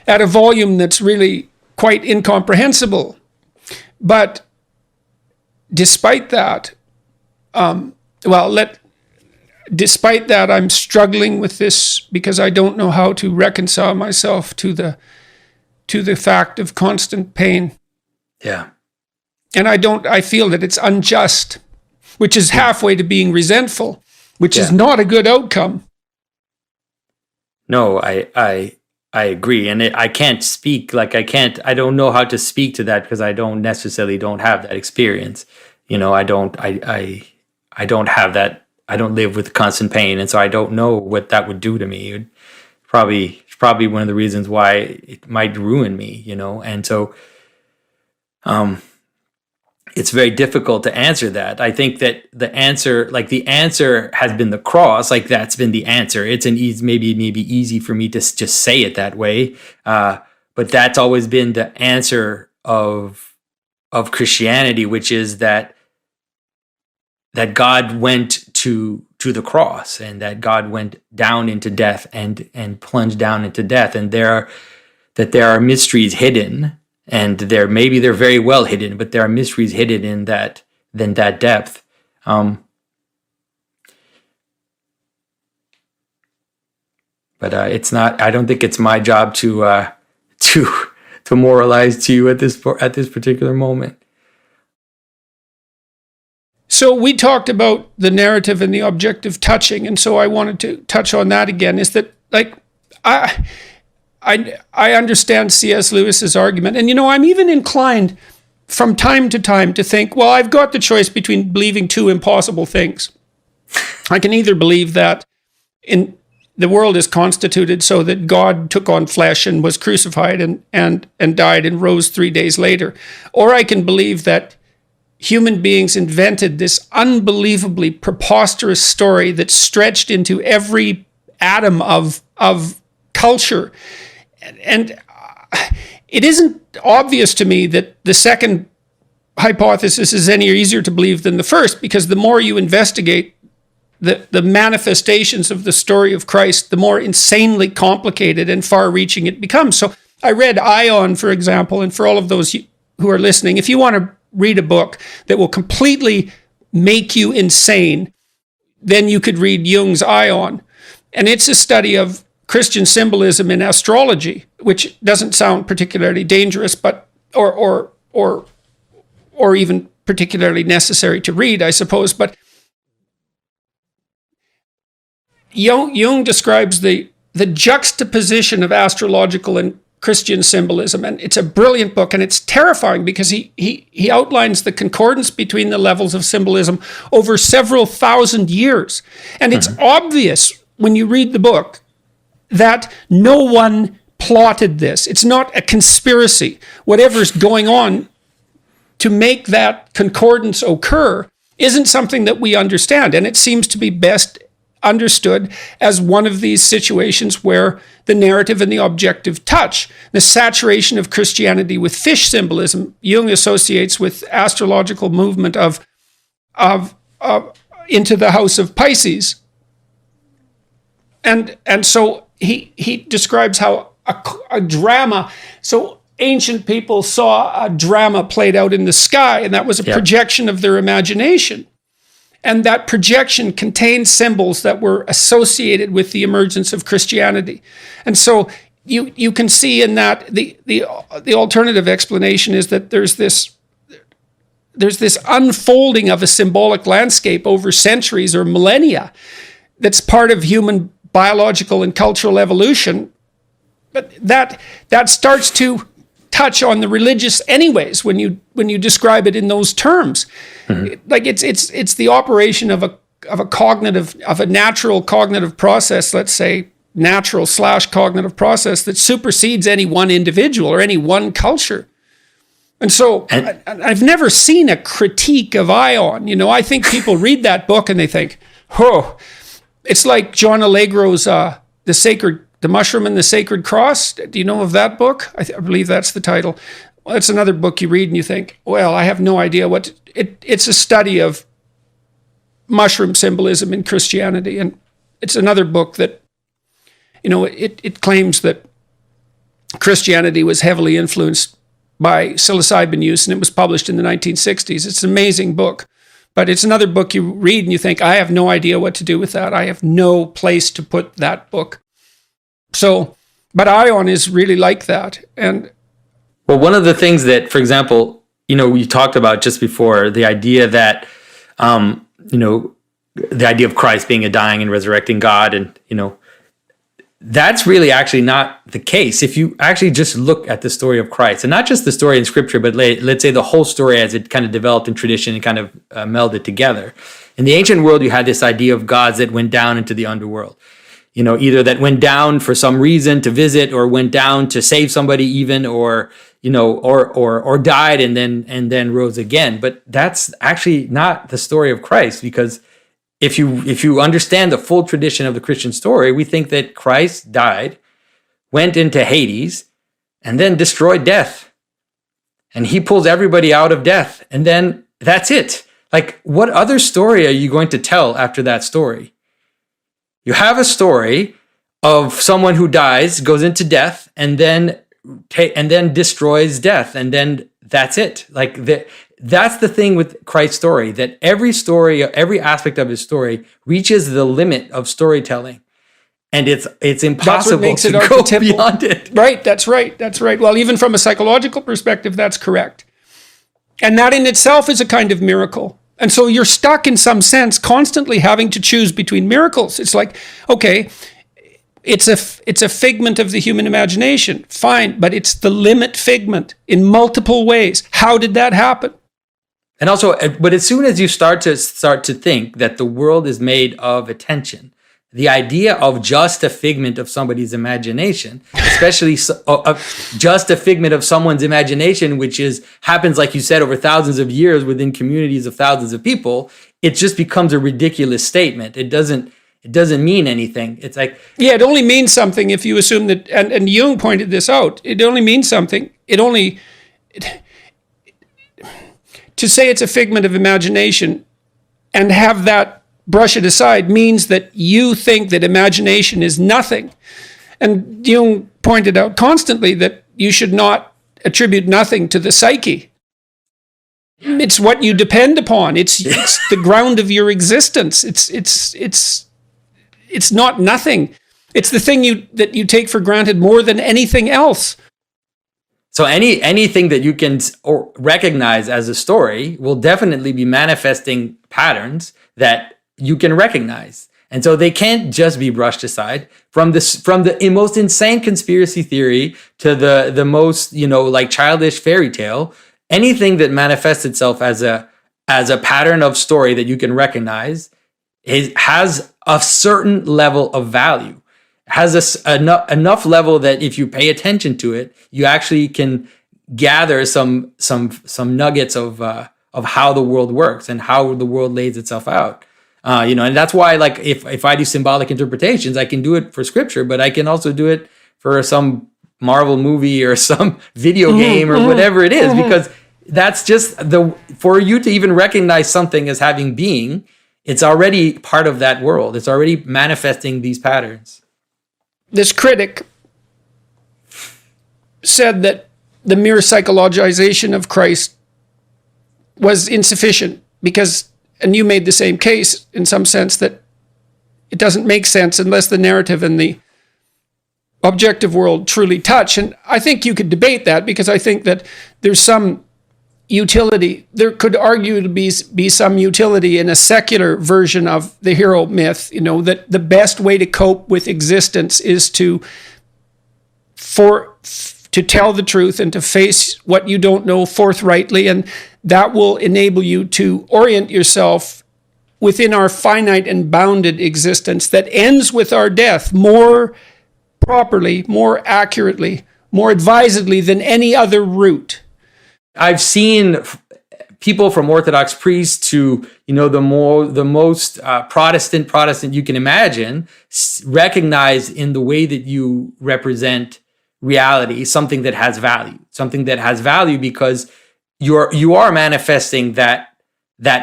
at a volume that's really quite incomprehensible. But despite that, despite that, I'm struggling with this because I don't know how to reconcile myself to the fact of constant pain.
Yeah.
And I feel that it's unjust, which is halfway to being resentful, which is not a good outcome.
No, I agree. And I can't speak, I don't know how to speak to that because I don't have that experience. I don't have that. I don't live with constant pain. And so I don't know what that would do to me. It's probably one of the reasons why it might ruin me, And so, it's very difficult to answer that. I think that the answer has been the cross. That's been the answer. It's maybe easy for me to just say it that way. But that's always been the answer of Christianity, which is that God went to the cross, and that God went down into death and plunged down into death, and there are mysteries hidden. And they're very well hidden, but there are mysteries hidden in that depth. But it's not. I don't think it's my job to moralize to you at this particular moment.
So we talked about the narrative and the objective touching, and so I wanted to touch on that again. Is that I understand C.S. Lewis's argument, and I'm even inclined from time to time to think, well, I've got the choice between believing two impossible things. I can either believe that the world is constituted so that God took on flesh and was crucified and died and rose 3 days later, or I can believe that human beings invented this unbelievably preposterous story that stretched into every atom of culture. And it isn't obvious to me that the second hypothesis is any easier to believe than the first, because the more you investigate the manifestations of the story of Christ, the more insanely complicated and far-reaching it becomes. So I read Ion, for example, and for all of those who are listening, if you want to read a book that will completely make you insane, then you could read Jung's Ion. And it's a study of Christian symbolism in astrology, which doesn't sound particularly dangerous, but or even particularly necessary to read, I suppose. But Jung describes the juxtaposition of astrological and Christian symbolism, and it's a brilliant book, and it's terrifying because he outlines the concordance between the levels of symbolism over several thousand years, and it's obvious when you read the book that no one plotted this. It's not a conspiracy. Whatever's going on to make that concordance occur isn't something that we understand. And it seems to be best understood as one of these situations where the narrative and the objective touch. The saturation of Christianity with fish symbolism, Jung associates with astrological movement of into the house of Pisces. And so he describes how a drama, so ancient people saw a drama played out in the sky, and that was a projection of their imagination. And that projection contained symbols that were associated with the emergence of Christianity. And so you can see in that the alternative explanation is that there's this unfolding of a symbolic landscape over centuries or millennia that's part of human biological and cultural evolution, but that starts to touch on the religious anyways when you describe it in those terms. Like it's the operation of a natural cognitive process, let's say natural/cognitive process, that supersedes any one individual or any one culture. And so I've never seen a critique of Ion. I think people read that book and they think, oh, It's like John Allegro's The Mushroom and the Sacred Cross. Do you know of that book? I believe that's the title. Well, it's another book you read and you think, well, I have no idea it's a study of mushroom symbolism in Christianity. And it's another book that, it claims that Christianity was heavily influenced by psilocybin use, and it was published in the 1960s. It's an amazing book. But it's another book you read and you think, I have no idea what to do with that. I have no place to put that book. So, but Ion is really like that. And
well, one of the things that, for example, we talked about just before, the idea that, the idea of Christ being a dying and resurrecting God, and, that's really actually not the case. If you actually just look at the story of Christ, and not just the story in Scripture, but let's say the whole story as it kind of developed in tradition and kind of melded together. In the ancient world, you had this idea of gods that went down into the underworld. Either that went down for some reason to visit, or went down to save somebody even, or died and then rose again. But that's actually not the story of Christ, because if you understand the full tradition of the Christian story, we think that Christ died, went into Hades, and then destroyed death. And he pulls everybody out of death. And then that's it. Like, what other story are you going to tell after that story? You have a story of someone who dies, goes into death, and then destroys death, and then that's it. Like, that's the thing with Christ's story, that every story, every aspect of his story reaches the limit of storytelling, and it's impossible to go beyond it.
Right, that's right. Well, even from a psychological perspective, that's correct. And that in itself is a kind of miracle. And so you're stuck in some sense constantly having to choose between miracles. It's like, okay, it's a figment of the human imagination. Fine, but it's the limit figment in multiple ways. How did that happen?
And also, but as soon as you start to think that the world is made of attention, the idea of just a figment of somebody's imagination, especially just a figment of someone's imagination, which happens, like you said, over thousands of years within communities of thousands of people, it just becomes a ridiculous statement. It doesn't mean anything. It's like,
yeah, it only means something if you assume that, and Jung pointed this out, it only means something. To say it's a figment of imagination and have that brush it aside means that you think that imagination is nothing. And Jung pointed out constantly that you should not attribute nothing to the psyche. It's what you depend upon. It's the ground of your existence. It's not nothing. It's the thing that you take for granted more than anything else.
So anything that you can recognize as a story will definitely be manifesting patterns that you can recognize. And so they can't just be brushed aside from the most insane conspiracy theory to the most, like childish fairy tale. Anything that manifests itself as a pattern of story that you can recognize has a certain level of value. Has enough level that if you pay attention to it, you actually can gather some nuggets of how the world works and how the world lays itself out. And that's why, like, if I do symbolic interpretations, I can do it for scripture, but I can also do it for some Marvel movie or some video game or whatever it is, because that's just for you to even recognize something as having being, it's already part of that world. It's already manifesting these patterns.
This critic said that the mere psychologization of Christ was insufficient because, and you made the same case in some sense, that it doesn't make sense unless the narrative and the objective world truly touch. And I think you could debate that, because I think that there's some utility. There could arguably be some utility in a secular version of the hero myth, that the best way to cope with existence is to tell the truth and to face what you don't know forthrightly, and that will enable you to orient yourself within our finite and bounded existence that ends with our death more properly, more accurately, more advisedly than any other route.
I've seen people from Orthodox priests to, the most Protestant you can imagine, recognize in the way that you represent reality something that has value, because you are manifesting that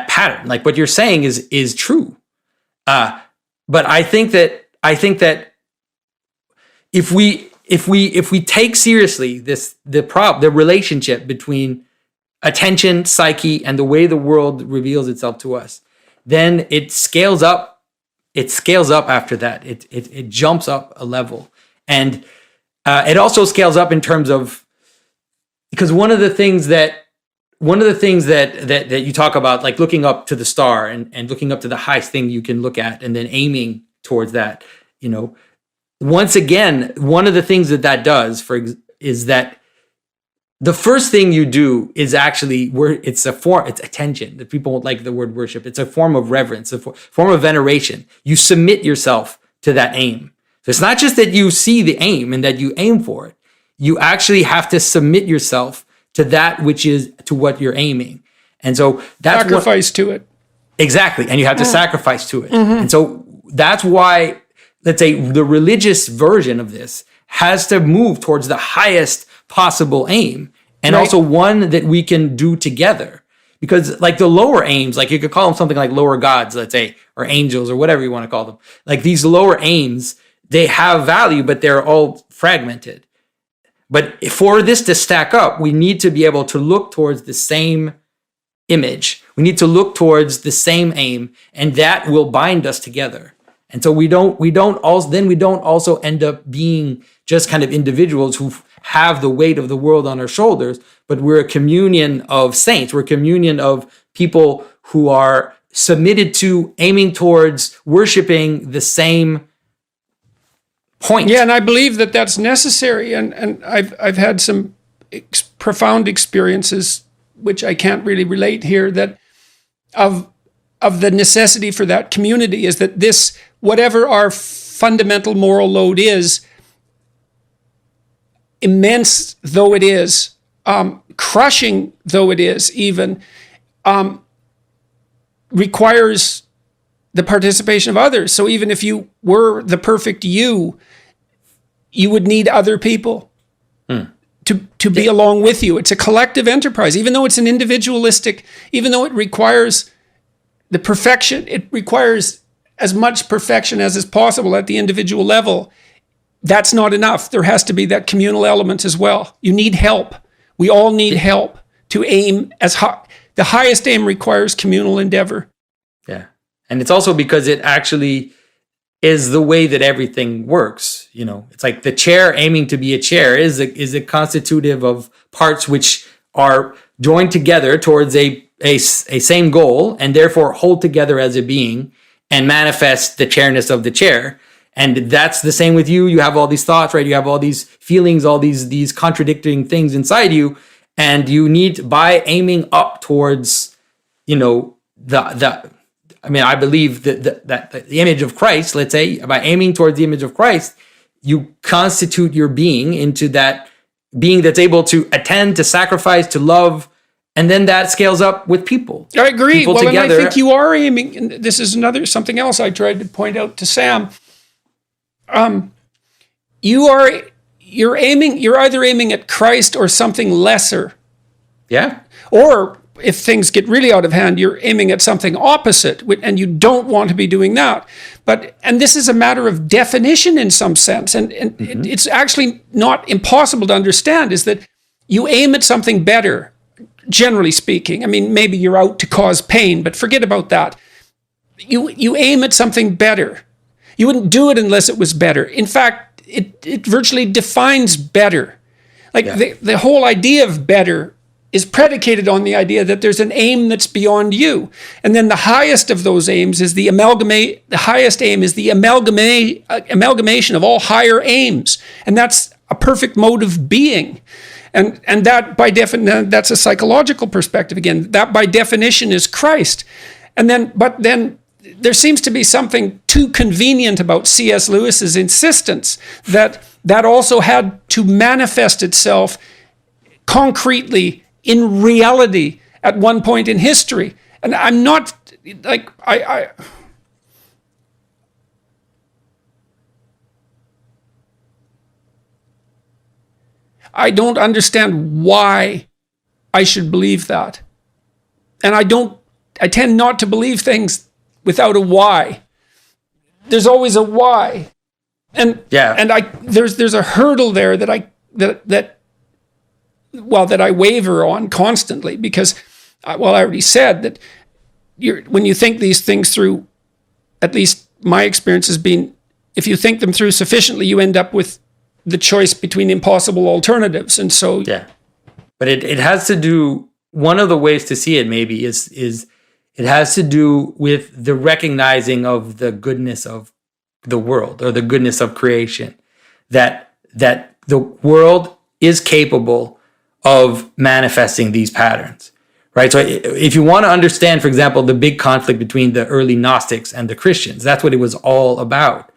pattern. Like what you're saying is true. But I think that if we take seriously the relationship between attention, psyche, and the way the world reveals itself to us, then it scales up. It scales up after that. It jumps up a level, and it also scales up in terms of, because one of the things that you talk about, like looking up to the star and looking up to the highest thing you can look at, and then aiming towards that. Once again, one of the things that does is that the first thing you do is actually it's attention. That people won't like the word worship. It's a form of reverence, a form of veneration. You submit yourself to that aim. So it's not just that you see the aim and that you aim for it. You actually have to submit yourself to that which is to what you're aiming. And so that's
sacrifice to it.
Exactly. And you have to sacrifice to it. And so that's why, let's say, the religious version of this has to move towards the highest possible aim, and also one that we can do together. Because like the lower aims, like you could call them something like lower gods, let's say, or angels, or whatever you want to call them. Like these lower aims, they have value, but they're all fragmented. But for this to stack up, we need to be able to look towards the same image. We need to look towards the same aim, and that will bind us together. And so we don't also end up being just kind of individuals who have the weight of the world on our shoulders, but we're a communion of saints. We're a communion of people who are submitted to, aiming towards, worshiping the same point.
Yeah, and I believe that that's necessary. And I've had some profound experiences, which I can't really relate here, that of the necessity for that community, is that this, whatever our fundamental moral load is, immense though it is, crushing though it is even, requires the participation of others. So even if you were the perfect you would need other people to be along with you. It's a collective enterprise, even though it's an individualistic, even though it requires the perfection, it requires as much perfection as is possible at the individual level. That's not enough. There has to be that communal element as well. You need help. We all need help to aim as high. The highest aim requires communal endeavor.
Yeah. And it's also because it actually is the way that everything works. It's like the chair aiming to be a chair is a constitutive of parts which are joined together towards a same goal, and therefore hold together as a being and manifest the chairness of the chair. And that's the same with you. You have all these thoughts, right? You have all these feelings, all these contradicting things inside you. And you need, by aiming up towards, I believe that the image of Christ, let's say, by aiming towards the image of Christ, you constitute your being into that being that's able to attend, to sacrifice, to love. And then that scales up with people.
I agree.
People
well,
together.
And I think you are aiming, and this is something else I tried to point out to Sam. You're either aiming at Christ or something lesser.
Yeah.
Or if things get really out of hand, you're aiming at something opposite, and you don't want to be doing that. And this is a matter of definition in some sense, and it's actually not impossible to understand, is that you aim at something better, generally speaking. I mean, maybe you're out to cause pain, but forget about that. You aim at something better. You wouldn't do it unless it was better. In fact, it virtually defines better. The whole idea of better is predicated on the idea that there's an aim that's beyond you. And then the highest of those aims is the highest aim is the amalgamation of all higher aims. And that's a perfect mode of being. And that by definition, that's a psychological perspective again. That by definition is Christ. But then there seems to be something too convenient about C.S. Lewis's insistence that also had to manifest itself concretely in reality at one point in history. And I'm not like, I don't understand why I should believe that. And I tend not to believe things without a why. There's always a why. And there's a hurdle there that I waver on constantly, because I already said that when you think these things through, at least my experience has been, if you think them through sufficiently, you end up with the choice between impossible alternatives. And so
but it has to do, one of the ways to see it maybe is it has to do with the recognizing of the goodness of the world, or the goodness of creation, that the world is capable of manifesting these patterns, right? So if you want to understand, for example, the big conflict between the early Gnostics and the Christians, that's what it was all about.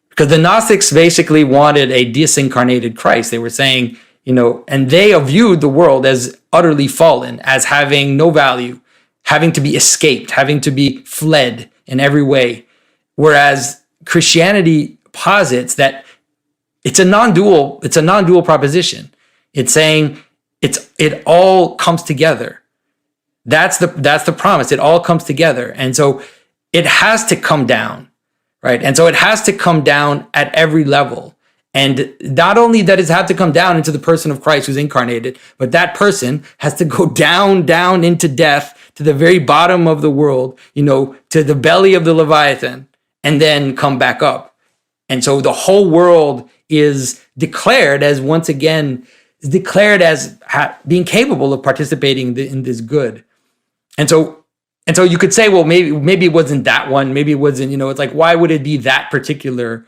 Because the Gnostics basically wanted a disincarnated Christ. They were saying, and they viewed the world as utterly fallen, as having no value, having to be escaped, having to be fled in every way. Whereas Christianity posits that it's a non-dual proposition. It's saying it all comes together. That's the promise. It all comes together. And so it has to come down, right? And so it has to come down at every level. And not only that, it has to come down into the person of Christ who's incarnated, but that person has to go down into death, to the very bottom of the world, to the belly of the Leviathan, and then come back up. And so the whole world is declared as, once again, being capable of participating in this good. And so you could say, well, maybe it wasn't that one. Maybe it wasn't, it's like, why would it be that particular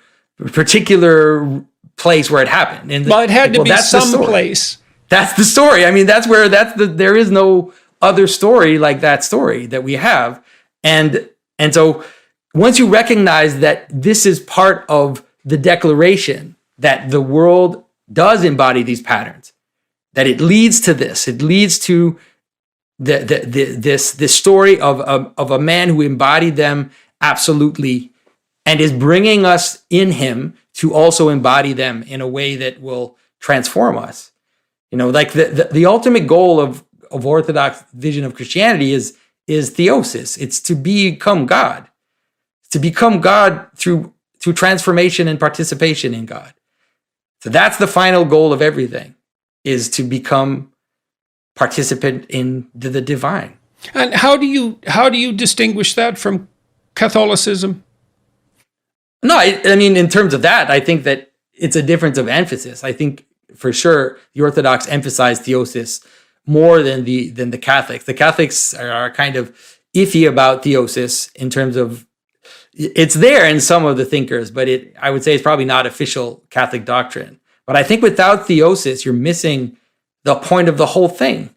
place where it happened? And
it had to be some place.
That's the story. I mean, there is no other story like that story that we have. And so once you recognize that this is part of the declaration that the world does embody these patterns, that it leads to this, it leads to this story of a man who embodied them absolutely, and is bringing us in him to also embody them in a way that will transform us. Like the ultimate goal of Orthodox vision of Christianity is theosis. It's to become God. To become God through transformation and participation in God. So that's the final goal of everything, is to become participant in the divine.
And how do you distinguish that from Catholicism?
No, I mean, in terms of that, I think that it's a difference of emphasis. I think for sure the Orthodox emphasize theosis more than the Catholics. The Catholics are kind of iffy about theosis in terms of, it's there in some of the thinkers, but I would say it's probably not official Catholic doctrine. But I think without theosis, you're missing the point of the whole thing.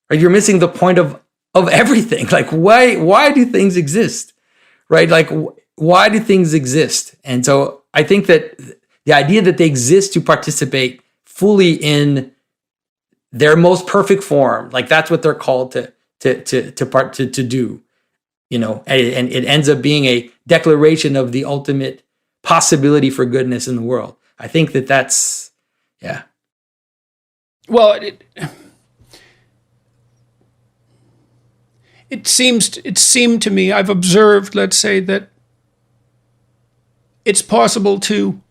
Or you're missing the point of everything. Like, why do things exist? Right? Like, why do things exist? And so I think that the idea that they exist to participate fully in their most perfect form, like that's what they're called to do. And it ends up being a declaration of the ultimate possibility for goodness in the world. I think that's.
Well, it seemed to me, I've observed, let's say, that it's possible to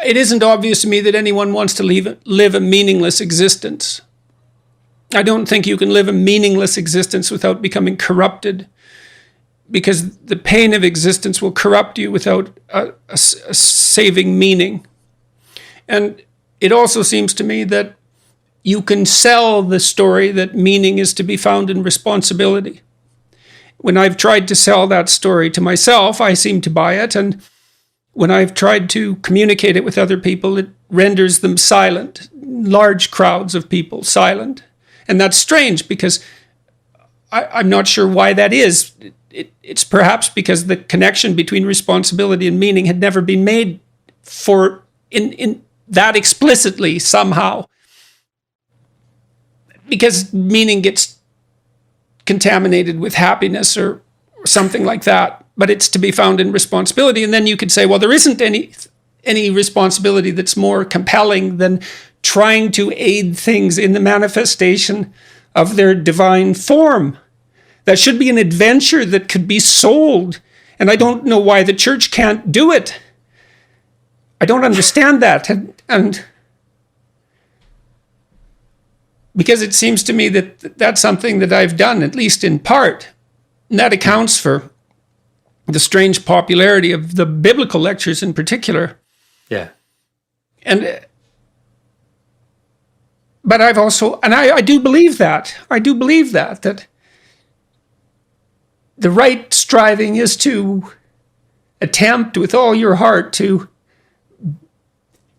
it isn't obvious to me that anyone wants to live a meaningless existence. I don't think you can live a meaningless existence without becoming corrupted, because the pain of existence will corrupt you without a saving meaning. And it also seems to me that you can sell the story that meaning is to be found in responsibility. When I've tried to sell that story to myself, I seem to buy it, and when I've tried to communicate it with other people, it renders them silent, large crowds of people silent. And that's strange, because I'm not sure why that is. It's perhaps because the connection between responsibility and meaning had never been made for in that explicitly somehow, because meaning gets contaminated with happiness or something like that, but it's to be found in responsibility. And then you could say, well, there isn't any responsibility that's more compelling than trying to aid things in the manifestation of their divine form. That should be an adventure that could be sold. And I don't know why the church can't do it. I don't understand that. And because it seems to me that that's something that I've done, at least in part. And that accounts for the strange popularity of the biblical lectures in particular.
Yeah.
But I've also, and I do believe that. I do believe that the right striving is to attempt with all your heart to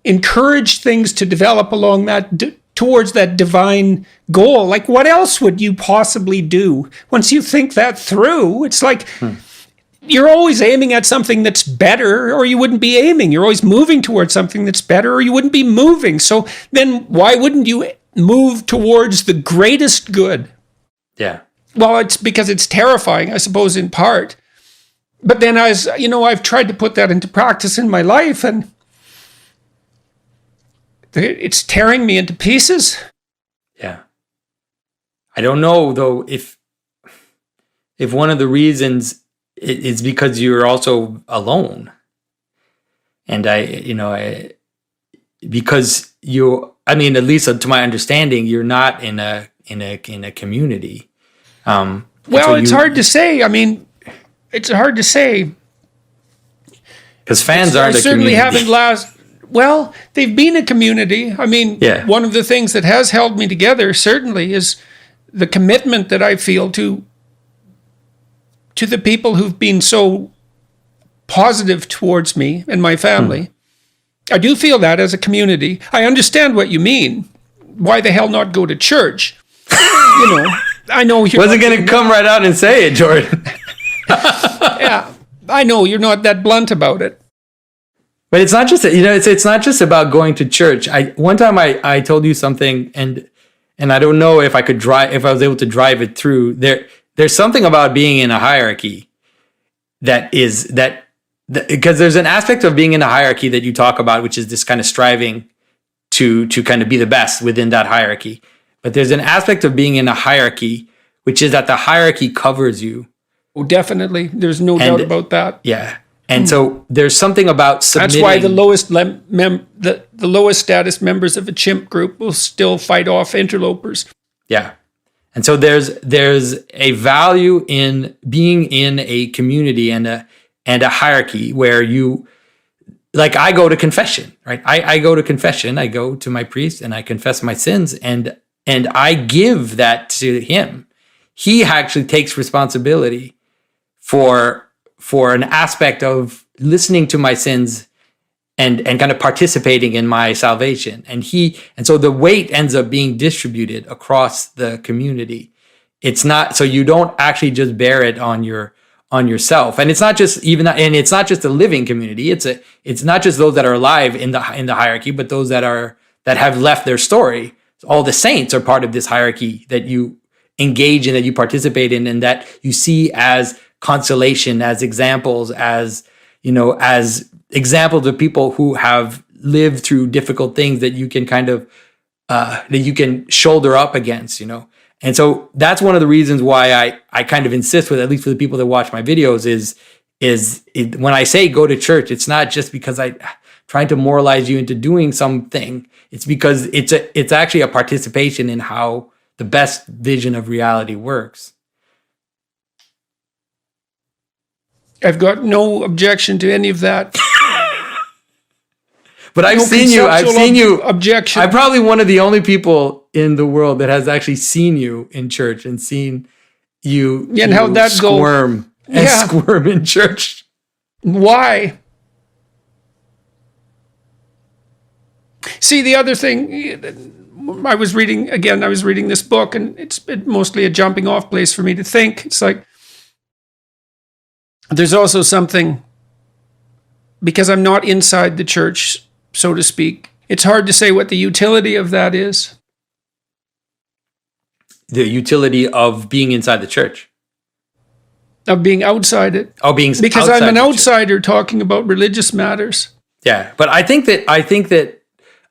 encourage things to develop along that, towards that divine goal. Like, what else would you possibly do? Once you think that through, it's like you're always aiming at something that's better, or you wouldn't be aiming. You're always moving towards something that's better, or you wouldn't be moving. So then why wouldn't you move towards the greatest good?
Yeah.
Well, it's because it's terrifying, I suppose, in part. But then I've tried to put that into practice in my life, and it's tearing me into pieces.
Yeah. I don't know, though, if one of the reasons is because you're also alone. And because at least to my understanding, you're not in a community.
Well, it's hard to say. I mean, it's hard to say.
Because fans aren't a
certainly
community.
Well, they've been a community. I mean, one of the things that has held me together certainly is the commitment that I feel to the people who've been so positive towards me and my family. I do feel that as a community. I understand what you mean. Why the hell not go to church? I know you're
wasn't going to come right out and say it, Jordan.
Yeah, I know you're not that blunt about it.
But it's not just it's not just about going to church. One time I told you something, and I don't know if I was able to drive it through. There's something about being in a hierarchy because there's an aspect of being in a hierarchy that you talk about, which is this kind of striving to kind of be the best within that hierarchy. But there's an aspect of being in a hierarchy, which is that the hierarchy covers you.
Oh, definitely. There's no doubt about that.
Yeah. And so there's something about submitting. That's
why the lowest status members of a chimp group will still fight off interlopers.
Yeah. And so there's a value in being in a community and a hierarchy where you, like, I go to confession, right? I go to confession. I go to my priest and I confess my sins, and I give that to him. He actually takes responsibility for an aspect of listening to my sins and kind of participating in my salvation. And so the weight ends up being distributed across the community. It's not, so you don't actually just bear it on yourself. And it's not just it's not just a living community. It's not just those that are alive in the hierarchy, but those that have left their story. All the saints are part of this hierarchy that you engage in, that you participate in, and that you see as consolation, as examples, as examples of people who have lived through difficult things that you can kind of that you can shoulder up against, And so that's one of the reasons why I kind of insist with, at least for the people that watch my videos, is when I say go to church, it's not just because I'm trying to moralize you into doing something. It's because it's actually a participation in how the best vision of reality works.
I've got no objection to any of that.
But I've seen you.
Objection.
I'm probably one of the only people in the world that has actually seen you in church and seen you,
and how'd that
squirm
go?
And squirm in church.
Why? See, the other thing, I was reading this book, and it's mostly a jumping off place for me to think. It's like, there's also something, because I'm not inside the church so to speak. It's hard to say what the utility of that is.
The utility of being inside the church.
Of being outside it.
Oh, being
because
outside
I'm an
the church.
outsider talking about religious matters.
Yeah, but I think that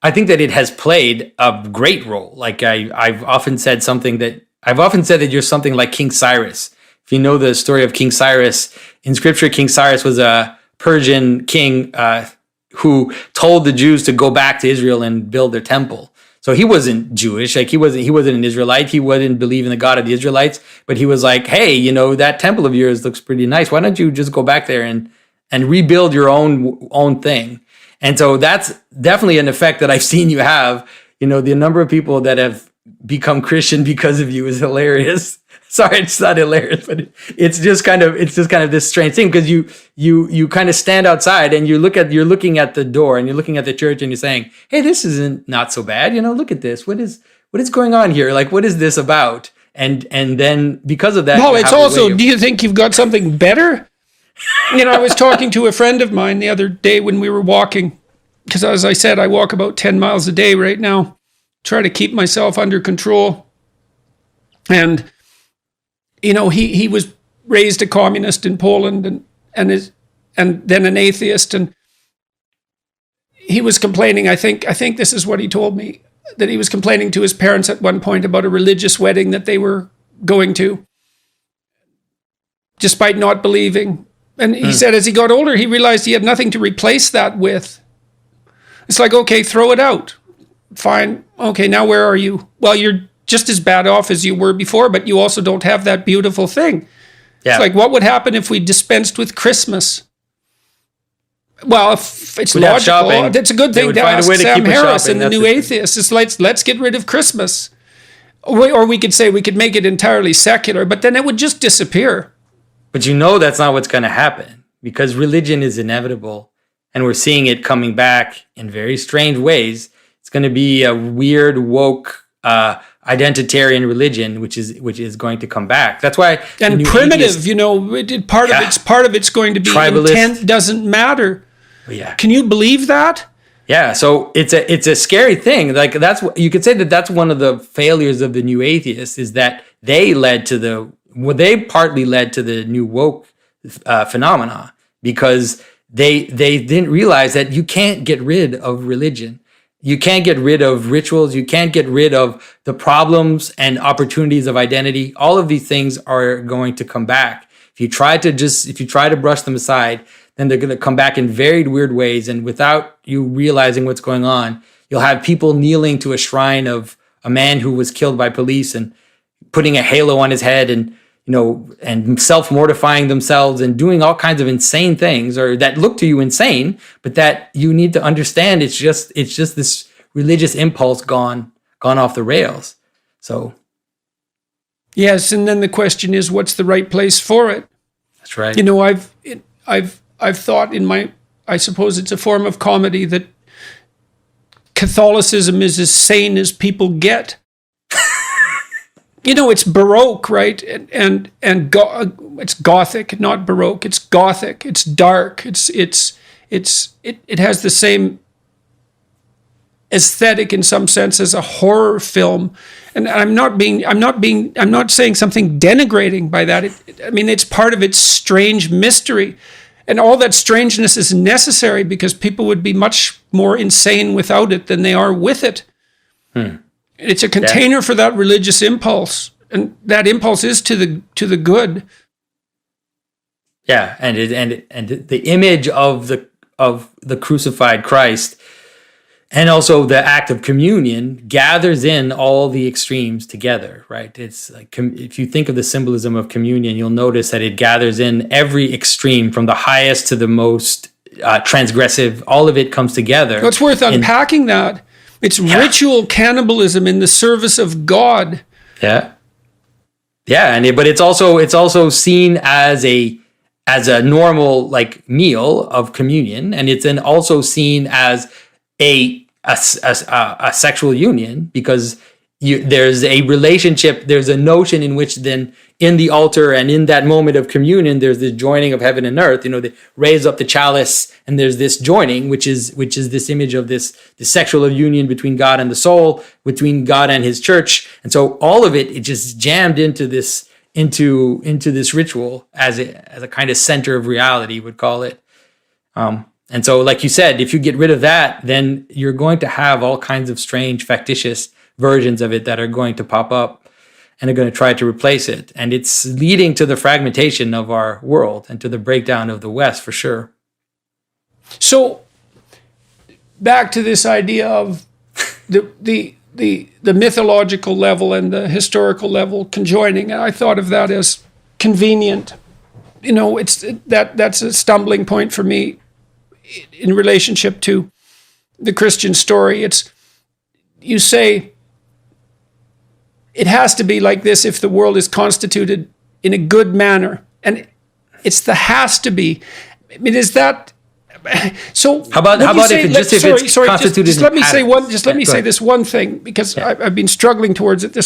it has played a great role. Like I've often said that you're something like King Cyrus. If you know the story of King Cyrus in Scripture, King Cyrus was a Persian king who told the Jews to go back to Israel and build their temple. So he wasn't Jewish, like he wasn't an Israelite. He wouldn't believe in the God of the Israelites, but he was like, hey, that temple of yours looks pretty nice. Why don't you just go back there and rebuild your own thing? And so that's definitely an effect that I've seen you have. The number of people that have become Christian because of you is hilarious. Sorry, it's not hilarious, but it's just kind of this strange thing, because you kind of stand outside and you're looking at the door and you're looking at the church and you're saying, hey, this isn't not so bad. Look at this. What is going on here? Like, what is this about? And then because of that,
well, it's also, do you think you've got something better? I was talking to a friend of mine the other day when we were walking, because as I said, I walk about 10 miles a day right now, try to keep myself under control. And he was raised a communist in Poland and then an atheist, and he was complaining. I think this is what he told me, that he was complaining to his parents at one point about a religious wedding that they were going to, despite not believing. And he said as he got older, he realized he had nothing to replace that with. It's like, okay, throw it out. Fine. Okay, now where are you? Well, you're just as bad off as you were before, but you also don't have that beautiful thing. Yeah. It's like, what would happen if we dispensed with Christmas? Well, if it's logical, it's a good thing to ask Sam Harris and the New Atheists. It's like, let's get rid of Christmas. Or we could say we could make it entirely secular, but then it would just disappear.
But that's not what's going to happen, because religion is inevitable, and we're seeing it coming back in very strange ways. It's going to be a weird, woke, identitarian religion, which is going to come back. That's why.
And primitive, part of it's going to be
tribalist.
Intent doesn't matter.
Yeah.
Can you believe that?
Yeah. So it's a scary thing. Like you could say that's one of the failures of the New Atheists, is that they partly led to the new woke phenomena, because they didn't realize that you can't get rid of religion. You can't get rid of rituals. You can't get rid of the problems and opportunities of identity. All of these things are going to come back. If you try to brush them aside, then they're going to come back in very weird ways. And without you realizing what's going on, you'll have people kneeling to a shrine of a man who was killed by police and putting a halo on his head and self-mortifying themselves and doing all kinds of insane things, or that look to you insane, but that you need to understand it's just this religious impulse gone off the rails. So
yes, and then the question is, what's the right place for it?
That's right.
I've thought I suppose it's a form of comedy, that Catholicism is as sane as people get. It's Baroque, right? And it's Gothic, not Baroque. It's Gothic. It's dark. It has the same aesthetic in some sense as a horror film. And I'm not saying something denigrating by that. It's part of its strange mystery. And all that strangeness is necessary, because people would be much more insane without it than they are with it. It's a container for that religious impulse, and that impulse is to the good.
Yeah, and the image of the crucified Christ, and also the act of communion, gathers in all the extremes together, right? It's like, if you think of the symbolism of communion, you'll notice that it gathers in every extreme, from the highest to the most transgressive. All of it comes together.
Well, it's worth unpacking that. It's ritual cannibalism in the service of God.
Yeah, but it's also seen as a normal meal of communion, and it's then also seen as a sexual union, because there's a relationship, there's a notion in which then in the altar and in that moment of communion, there's this joining of heaven and earth. They raise up the chalice, and there's this joining, which is this image of this sexual union between God and the soul, between God and His church. And so all of it just jammed into this ritual as a kind of center of reality, would call it. And so, like you said, if you get rid of that, then you're going to have all kinds of strange, factitious versions of it that are going to pop up and are going to try to replace it. And it's leading to the fragmentation of our world and to the breakdown of the West, for sure.
So back to this idea of the mythological level and the historical level conjoining, and I thought of that as convenient. That's a stumbling point for me in relationship to the Christian story. You say it has to be like this if the world is constituted in a good manner, and it's the has to be. I mean, is that so? How about if it's constituted? Just let me say one. Just let me say this one thing, because I've been struggling towards it.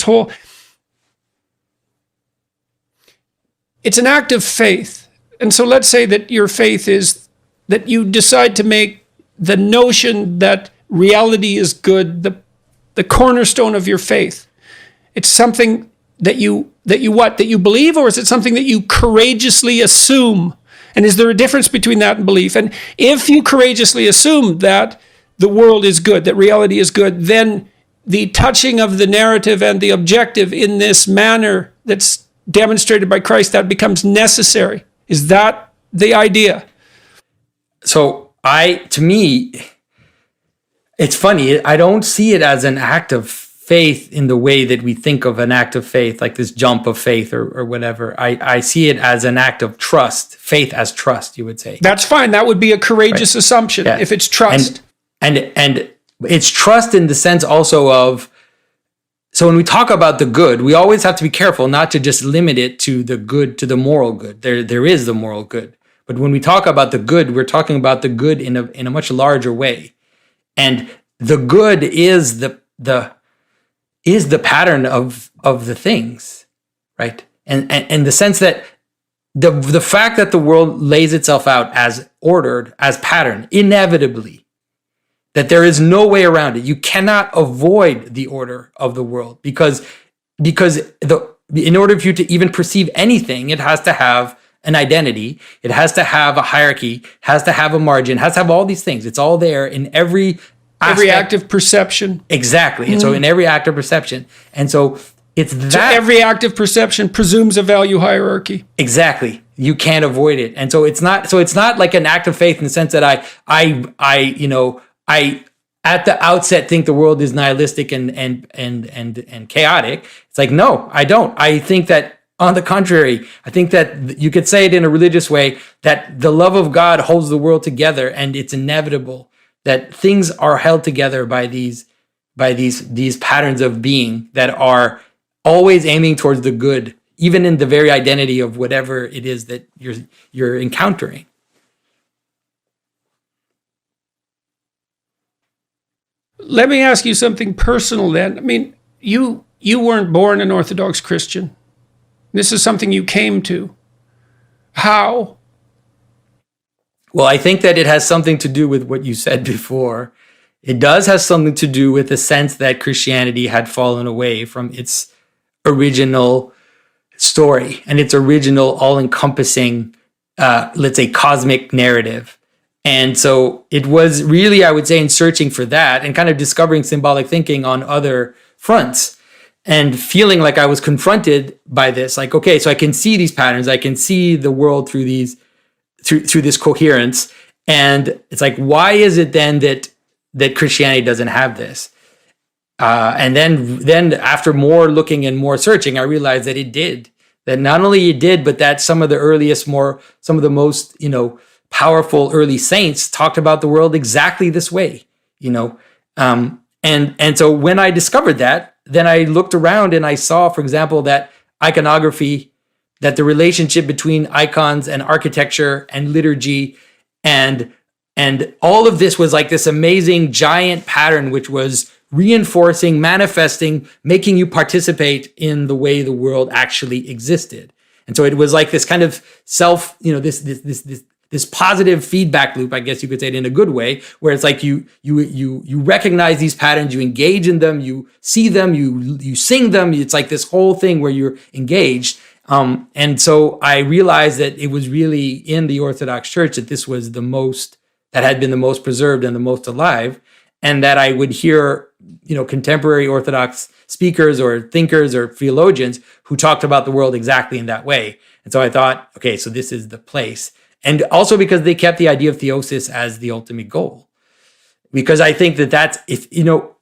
It's an act of faith, and so let's say that your faith is that you decide to make the notion that reality is good the cornerstone of your faith. It's something that you believe, or is it something that you courageously assume? And is there a difference between that and belief? And if you courageously assume that the world is good, that reality is good, then the touching of the narrative and the objective in this manner that's demonstrated by Christ, that becomes necessary. Is that the idea?
So to me, it's funny. I don't see it as an act of faith in the way that we think of an act of faith, like this jump of faith or whatever. I see it as an act of trust, faith as trust, you would say.
That's fine. That would be a courageous assumption if it's trust.
And it's trust in the sense also of, so when we talk about the good, we always have to be careful not to just limit it to the good, to the moral good. There is the moral good. But when we talk about the good, we're talking about the good in a much larger way. And the good is the pattern of the things, right? And the sense that the fact that the world lays itself out as ordered, as pattern, inevitably, that there is no way around it. You cannot avoid the order of the world because in order for you to even perceive anything, it has to have an identity, it has to have a hierarchy, has to have a margin, has to have all these things. It's all there in every
act of perception.
Exactly. And so in every act of perception. And so it's that.
So every act of perception presumes a value hierarchy.
Exactly. You can't avoid it. And so it's not like an act of faith in the sense that I at the outset think the world is nihilistic and chaotic. It's like, no, I don't. I think that, on the contrary, I think that you could say it in a religious way, that the love of God holds the world together, and it's inevitable that things are held together by these patterns of being that are always aiming towards the good, even in the very identity of whatever it is that you're encountering.
Let me ask you something personal then. I mean, you weren't born an Orthodox Christian. This is something you came to. How?
Well, I think that it has something to do with what you said before. It does have something to do with the sense that Christianity had fallen away from its original story and its original all-encompassing, let's say, cosmic narrative. And so it was really, I would say, in searching for that and kind of discovering symbolic thinking on other fronts and feeling like I was confronted by this. Like, okay, so I can see these patterns. I can see the world through this coherence. And it's like, why is it then that Christianity doesn't have this? And then after more looking and more searching, I realized that it did. That not only it did, but that some of the most, powerful early saints talked about the world exactly this way, and so when I discovered that, then I looked around and I saw, for example, that iconography, that the relationship between icons and architecture and liturgy and all of this was like this amazing giant pattern, which was reinforcing, manifesting, making you participate in the way the world actually existed. And so it was like this kind of self, this positive feedback loop, I guess you could say it in a good way, where it's like you recognize these patterns, you engage in them, you see them, you sing them. It's like this whole thing where you're engaged. And so I realized that it was really in the Orthodox Church that this was that had been the most preserved and the most alive, and that I would hear, contemporary Orthodox speakers or thinkers or theologians who talked about the world exactly in that way. And so I thought, okay, so this is the place. And also because they kept the idea of theosis as the ultimate goal. Because I think that's,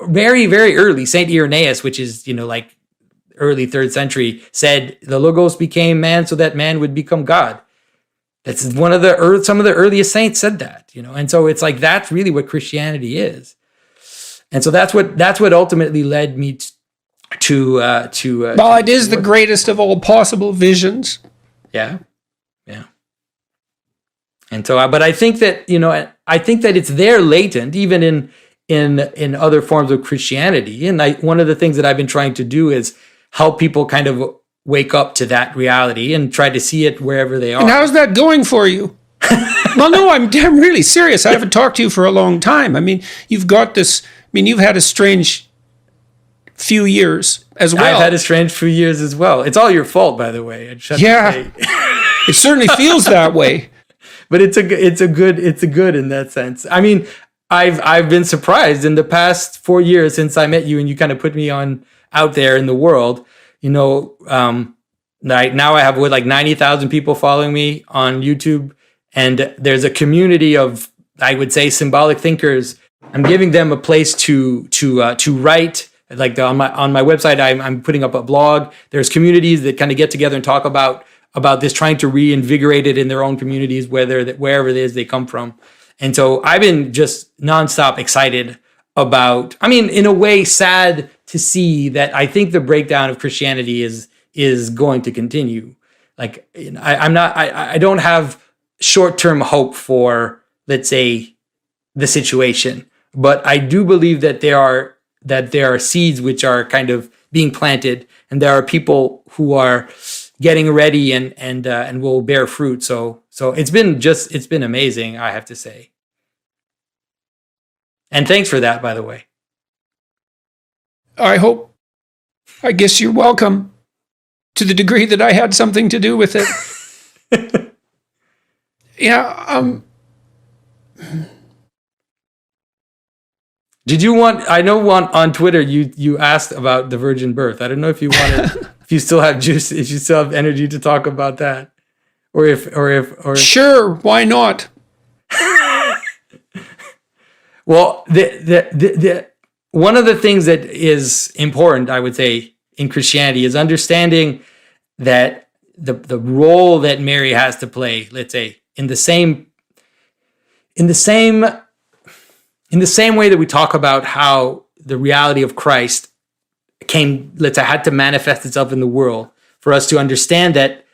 very, very early, St. Irenaeus, which is, like early 3rd century, said the Logos became man so that man would become God. That's some of the earliest saints said that, and so it's like, that's really what Christianity is. And so that's what ultimately led me to
well, it is the greatest of all possible visions.
Yeah. And so, but I think that, it's there latent, even in other forms of Christianity. And one of the things that I've been trying to do is help people kind of wake up to that reality and try to see it wherever they are.
And how's that going for you? Well, no, I'm really serious. I haven't talked to you for a long time. I mean, you've got this, you've had a strange few years as well.
I've had a strange few years as well. It's all your fault, by the way.
Yeah, it certainly feels that way.
But it's a good in that sense. I mean, I've been surprised in the past 4 years since I met you and you kind of put me out there in the world. Now I have 90,000 people following me on YouTube, and there's a community of, I would say, symbolic thinkers. I'm giving them a place to write. Like on my website, I'm putting up a blog. There's communities that kind of get together and talk about this, trying to reinvigorate it in their own communities, wherever it is they come from. And so I've been just nonstop excited about, in a way, sad to see that I think the breakdown of Christianity is going to continue. Like, I don't have short-term hope for, let's say, the situation, but I do believe that there are seeds which are kind of being planted, and there are people who are getting ready and will bear fruit. So it's been amazing, I have to say. And thanks for that, by the way.
I guess you're welcome, to the degree that I had something to do with it. Yeah.
Did you on Twitter, you asked about the virgin birth. I don't know if you wanted, if you still have juice, if you still have energy to talk about that, or
sure, why not?
Well, the one of the things that is important, I would say, in Christianity is understanding that the role that Mary has to play, let's say, in the same way that we talk about how the reality of Christ had to manifest itself in the world for us to understand that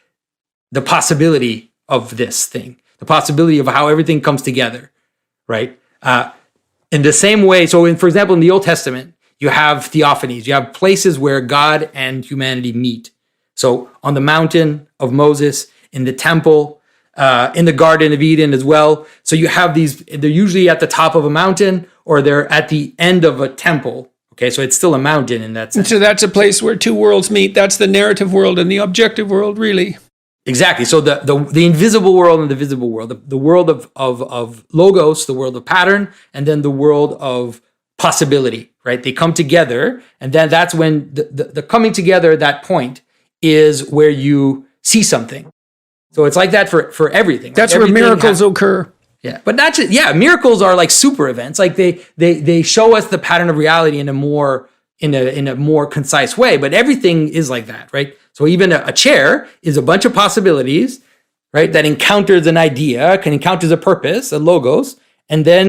the possibility of this thing, the possibility of how everything comes together, right? In the same way, so for example, in the Old Testament, you have theophanies, you have places where God and humanity meet. So on the mountain of Moses, in the temple, in the Garden of Eden as well. So you have these, they're usually at the top of a mountain or they're at the end of a temple. Okay, so it's still a mountain in that sense.
So that's a place where two worlds meet. That's the narrative world and the objective world, really.
Exactly. So the invisible world and the visible world, the world of logos, the world of pattern, and then the world of possibility, right? They come together, and then that's when the coming together at that point is where you see something. So it's like that for everything.
That's where miracles occur.
Yeah, but not just, miracles are like super events. Like they show us the pattern of reality in a more concise way, but everything is like that, right? So even a chair is a bunch of possibilities, right? That encounters an idea, encounters a purpose, a logos, and then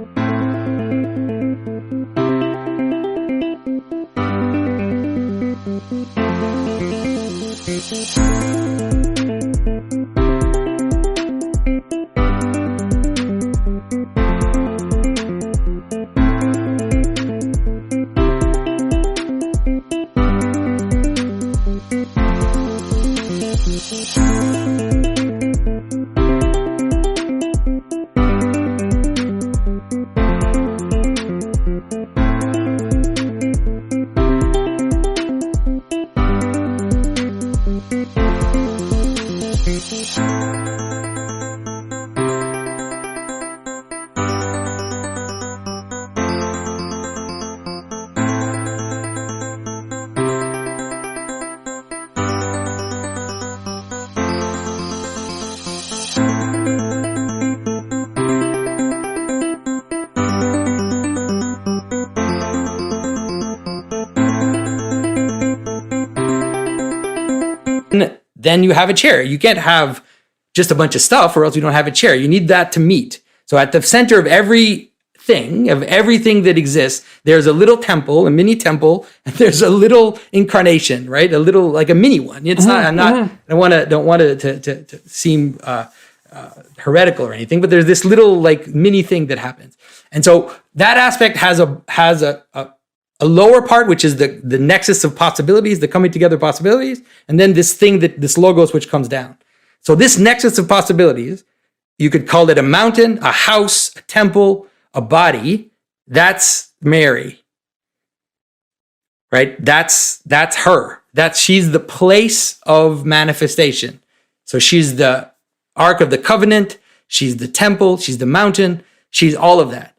then you have a chair. You can't have just a bunch of stuff or else you don't have a chair. You need that to meet. So at the center of everything that exists, there's a little temple, a mini temple, and there's a little incarnation, right? A little, like a mini one. It's not, I don't want to seem heretical or anything, but there's this little like mini thing that happens. And so that aspect has a lower part, which is the nexus of possibilities, the coming together possibilities, and then this thing this logos which comes down. So this nexus of possibilities, you could call it a mountain, a house, a temple, a body. That's Mary, right? That's her. She's the place of manifestation. So she's the Ark of the Covenant. She's the temple. She's the mountain. She's all of that.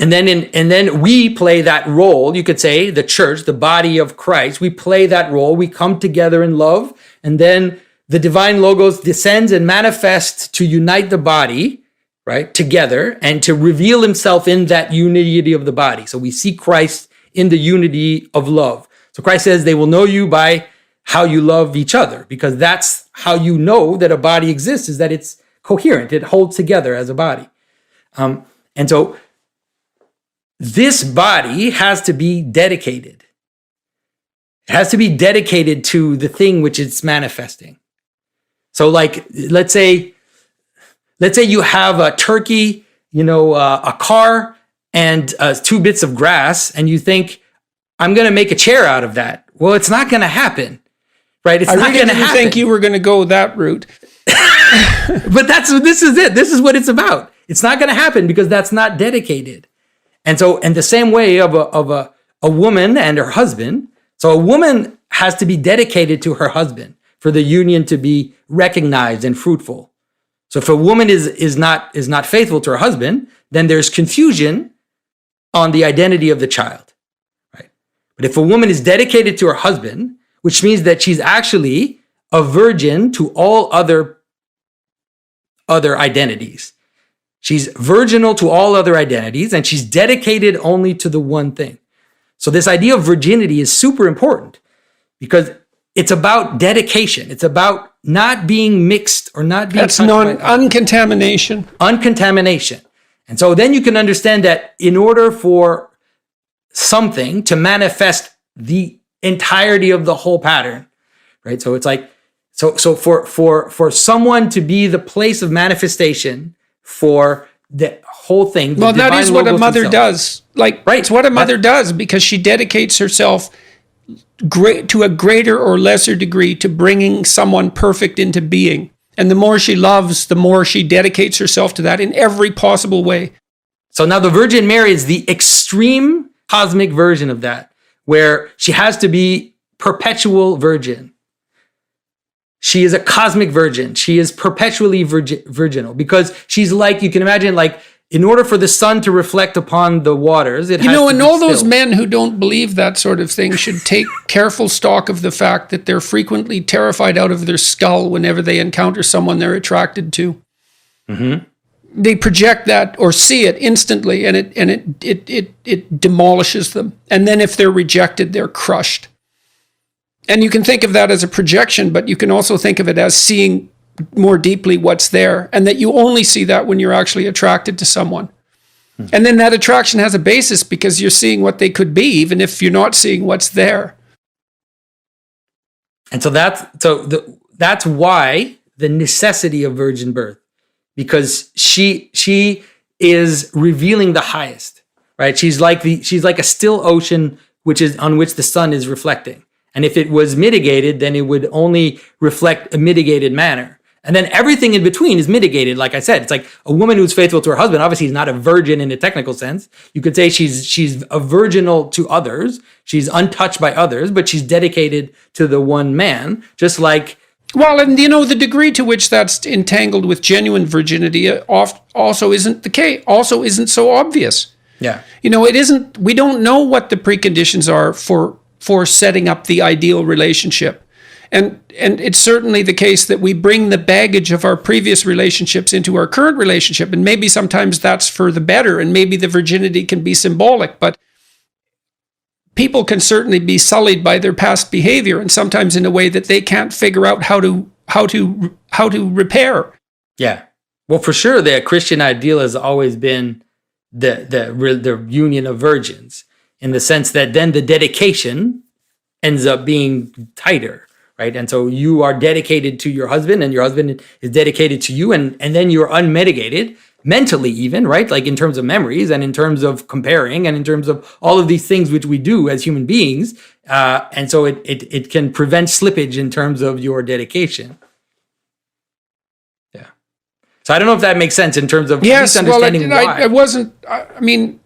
And then we play that role. You could say the church, the body of Christ, we play that role. We come together in love, and then the divine logos descends and manifests to unite the body, right, together, and to reveal himself in that unity of the body. So we see Christ in the unity of love. So Christ says they will know you by how you love each other, because that's how you know that a body exists, is that it's coherent. It holds together as a body. And so this body has to be dedicated. It has to be dedicated to the thing which it's manifesting. So like, let's say you have a turkey, a car, and 2 bits of grass, and you think, I'm going to make a chair out of that. Well, it's not going to happen, right? It's not going to happen.
I think you were going to go that route.
But this is it. This is what it's about. It's not going to happen because that's not dedicated. And so, in the same way of a woman and her husband, so a woman has to be dedicated to her husband for the union to be recognized and fruitful. So if a woman is not faithful to her husband, then there's confusion on the identity of the child, right? But if a woman is dedicated to her husband, which means that she's actually a virgin to all other identities. She's virginal to all other identities, and she's dedicated only to the one thing. So this idea of virginity is super important because it's about dedication. It's about not being mixed or not being...
That's uncontamination.
Uncontamination. And so then you can understand that in order for something to manifest the entirety of the whole pattern, right? So it's like, so for someone to be the place of manifestation for the whole thing.
Well, that is what a mother does. Like, right. It's what a mother does, because she dedicates herself to a greater or lesser degree to bringing someone perfect into being. And the more she loves, the more she dedicates herself to that in every possible way.
So now the Virgin Mary is the extreme cosmic version of that, where she has to be perpetual virgin. She is a cosmic virgin. She is perpetually virginal because she's like, you can imagine, like, in order for the sun to reflect upon the waters, it has to be
and all
still.
Those men who don't believe that sort of thing should take careful stock of the fact that they're frequently terrified out of their skull whenever they encounter someone they're attracted to. Mm-hmm. They project that or see it instantly, and it demolishes them. And then if they're rejected, they're crushed. And you can think of that as a projection, but you can also think of it as seeing more deeply what's there, and that you only see that when you're actually attracted to someone. Mm-hmm. And then that attraction has a basis because you're seeing what they could be, even if you're not seeing what's there.
And so that's why the necessity of virgin birth, because she is revealing the highest, right? She's like a still ocean on which the sun is reflecting. And if it was mitigated, then it would only reflect a mitigated manner. And then everything in between is mitigated. Like I said, it's like a woman who's faithful to her husband. Obviously, is not a virgin in a technical sense. You could say she's a virginal to others. She's untouched by others, but she's dedicated to the one man, just like...
Well, and the degree to which that's entangled with genuine virginity also isn't the case, also isn't so obvious.
Yeah.
It isn't, we don't know what the preconditions are for setting up the ideal relationship. And it's certainly the case that we bring the baggage of our previous relationships into our current relationship, and maybe sometimes that's for the better, and maybe the virginity can be symbolic, but people can certainly be sullied by their past behavior, and sometimes in a way that they can't figure out how to repair.
Yeah. Well, for sure, the Christian ideal has always been the union of virgins, in the sense that then the dedication ends up being tighter, right? And so you are dedicated to your husband, and your husband is dedicated to you, and then you're unmitigated mentally, even, right? Like in terms of memories and in terms of comparing and in terms of all of these things which we do as human beings. And so it can prevent slippage in terms of your dedication. Yeah. So I don't know if that makes sense in terms of
yes,
understanding why.
I wasn't, I mean,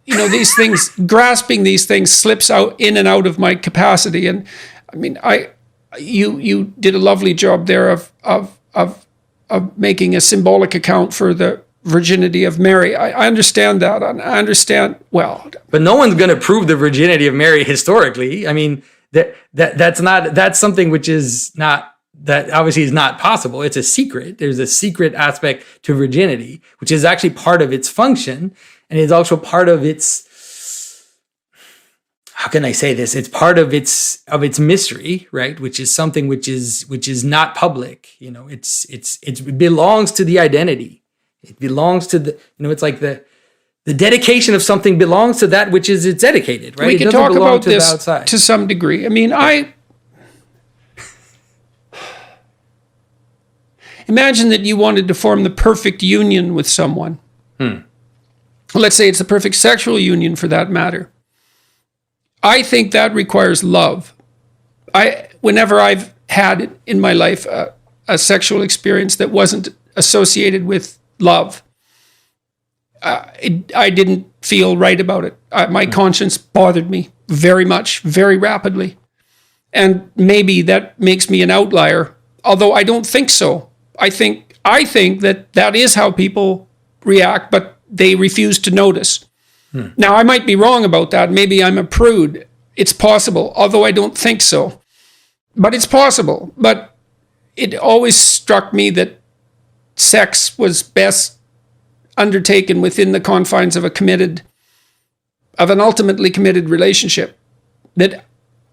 these things, grasping these things slips out in and out of my capacity. And I mean, you did a lovely job there of making a symbolic account for the virginity of Mary. I understand that. I understand well.
But no one's going to prove the virginity of Mary historically. I mean, that's something which is not, that obviously is not possible. It's a secret. There's a secret aspect to virginity, which is actually part of its function, and is also part of its, how can I say this? It's part of its mystery, right? Which is something which is not public. It belongs to the identity. It belongs to the, it's like the dedication of something belongs to that which is it's dedicated, right?
We can talk about this to some degree. I mean, imagine that you wanted to form the perfect union with someone. Let's say it's the perfect sexual union for that matter. I think that requires love. Whenever I've had in my life a sexual experience that wasn't associated with love, I didn't feel right about it. My conscience bothered me very much, very rapidly. And maybe that makes me an outlier, although I don't think so. I think that is how people react, but they refuse to notice. Now, I might be wrong about that. Maybe I'm a prude. It's possible, although I don't think so. But it's possible. But it always struck me that sex was best undertaken within the confines of an ultimately committed relationship. That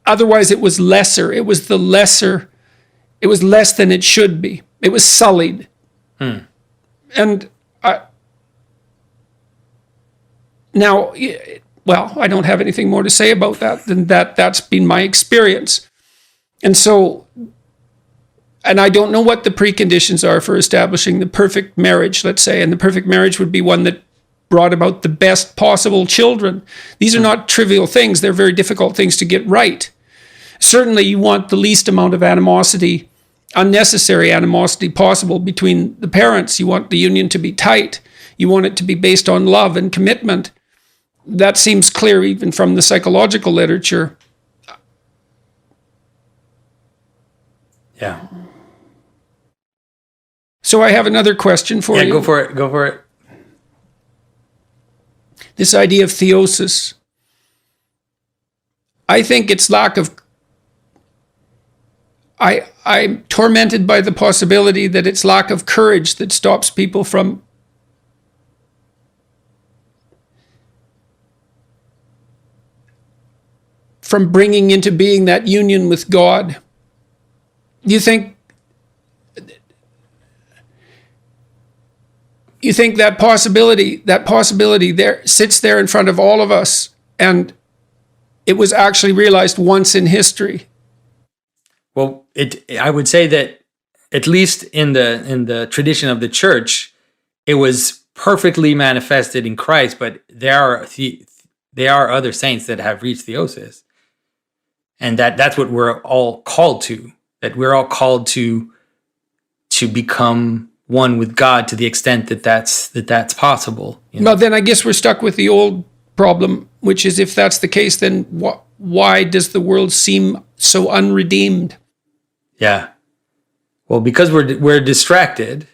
otherwise it was lesser. It was less than it should be. It was sullied. And now, well, I don't have anything more to say about that than that's been my experience. And so, and I don't know what the preconditions are for establishing the perfect marriage, let's say, and the perfect marriage would be one that brought about the best possible children. These are not trivial things. They're very difficult things to get right. Certainly, you want the least amount of animosity, unnecessary animosity possible between the parents. You want the union to be tight. You want it to be based on love and commitment. That seems clear even from the psychological literature.
Yeah.
So I have another question for you.
Yeah, go for it.
This idea of theosis. I think it's lack of... I'm tormented by the possibility that it's lack of courage that stops people from bringing into being that union with God. You think that possibility there sits there in front of all of us, and it was actually realized once in history?
Well, I would say that at least in the tradition of the church, it was perfectly manifested in Christ, but there are other saints that have reached theosis. And that's what we're all called to, that we're all called to become one with God to the extent that that's possible.
Well, then I guess we're stuck with the old problem, which is, if that's the case, then why does the world seem so unredeemed?
Yeah. Well, because we're distracted,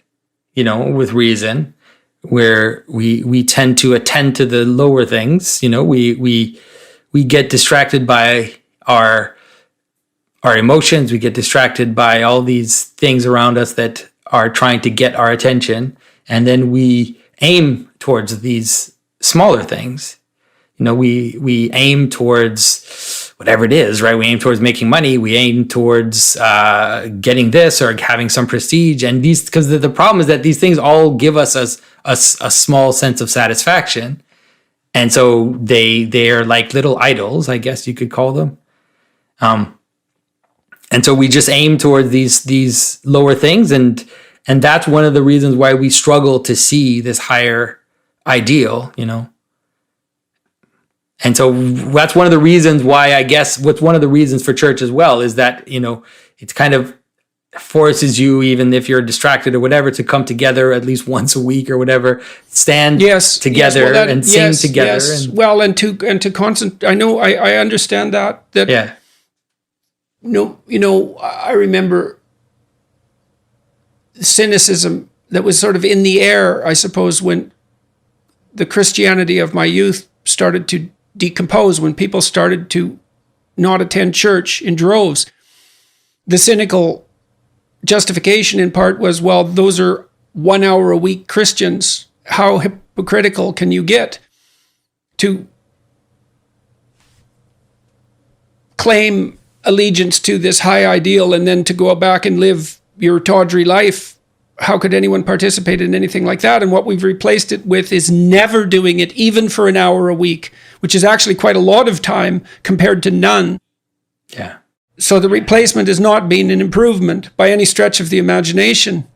with reason, where we tend to attend to the lower things. We get distracted by our emotions. We get distracted by all these things around us that are trying to get our attention, and then we aim towards these smaller things. We aim towards whatever it is, right? We aim towards making money. We aim towards getting this or having some prestige. And these, because the problem is that these things all give us a small sense of satisfaction. And so they are like little idols, I guess you could call them. And so we just aim toward these lower things. And that's one of the reasons why we struggle to see this higher ideal, And so that's one of the reasons why, I guess, what's one of the reasons for church as well is that, it's kind of forces you, even if you're distracted or whatever, to come together at least once a week or whatever, stand together and sing together.
Yes. And to concentrate. I know, I understand that.
Yeah.
I remember cynicism that was sort of in the air, I suppose, when the Christianity of my youth started to decompose, when people started to not attend church in droves. The cynical justification in part was, well, those are 1 hour a week Christians. How hypocritical can you get to claim allegiance to this high ideal and then to go back and live your tawdry life? How could anyone participate in anything like that? And what we've replaced it with is never doing it, even for an hour a week, which is actually quite a lot of time compared to none.
Yeah.
So the replacement has not been an improvement by any stretch of the imagination.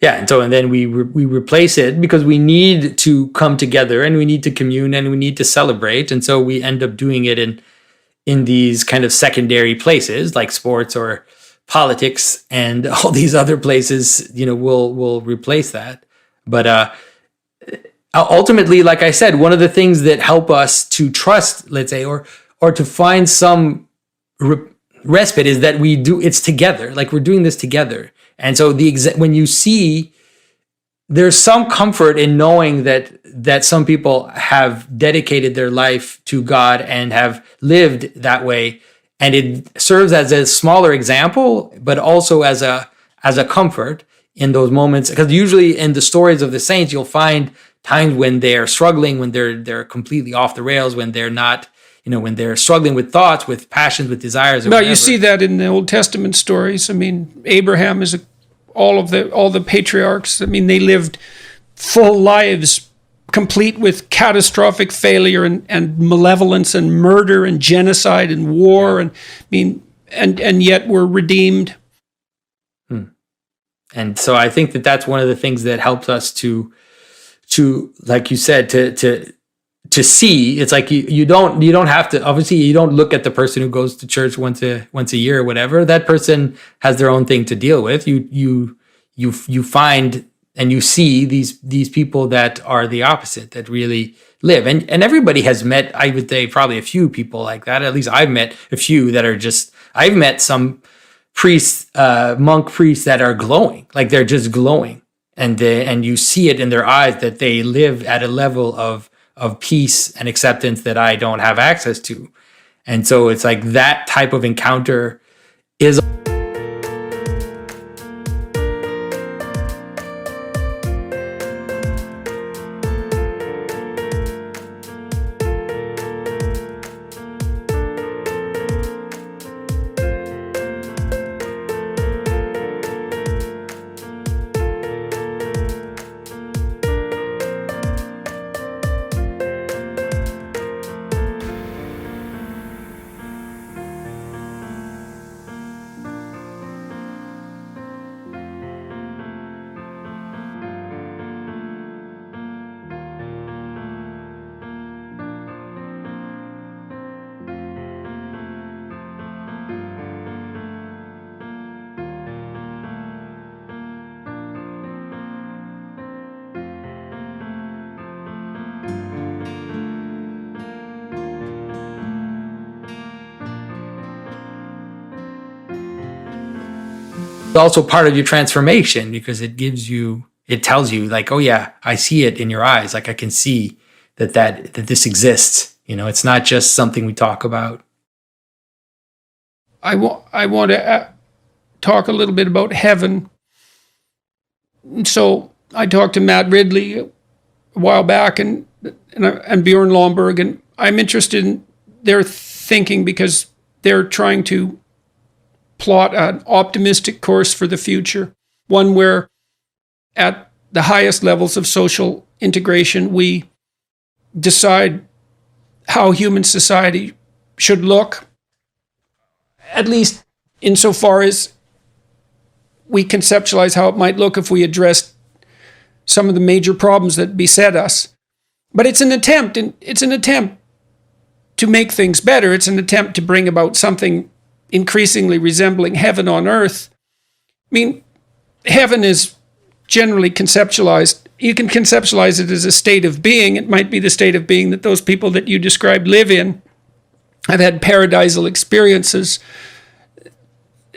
Yeah, and then we replace it because we need to come together and we need to commune and we need to celebrate, and so we end up doing it in these kind of secondary places like sports or politics, and all these other places, will replace that. But ultimately, like I said, one of the things that help us to trust, let's say, or to find some respite is that it's together. Like we're doing this together. And so when you see, there's some comfort in knowing that some people have dedicated their life to God and have lived that way. And it serves as a smaller example, but also as a comfort in those moments. Because usually in the stories of the saints, you'll find times when they're struggling, when they're completely off the rails, when they're not, when they're struggling with thoughts, with passions, with desires.
No, you see that in the Old Testament stories. I mean, Abraham is all the patriarchs. I mean, they lived full lives, complete with catastrophic failure and malevolence and murder and genocide and war, and yet were redeemed.
And so I think that's one of the things that helps us to like you said, to see. It's like you don't have to, obviously you don't look at the person who goes to church once a year or whatever. That person has their own thing to deal with. You find and you see these people that are the opposite, that really live. And everybody has met, I would say, probably a few people like that. At least I've met a few that are just, I've met some priests, monk priests that are glowing, like they're just glowing. And you see it in their eyes that they live at a level of peace and acceptance that I don't have access to. And so it's like that type of encounter is also part of your transformation, because it tells you like, oh yeah, I see it in your eyes. Like I can see that this exists. It's not just something we talk about.
I want to talk a little bit about heaven. So I talked to Matt Ridley a while back and Bjorn Lomberg, and I'm interested in their thinking because they're trying to plot an optimistic course for the future, one where at the highest levels of social integration, we decide how human society should look, at least insofar as we conceptualize how it might look if we addressed some of the major problems that beset us. But it's an attempt to make things better. It's an attempt to bring about something increasingly resembling heaven on earth. I mean, heaven is generally conceptualized. You can conceptualize it as a state of being. It might be the state of being that those people that you described live in. I've had paradisal experiences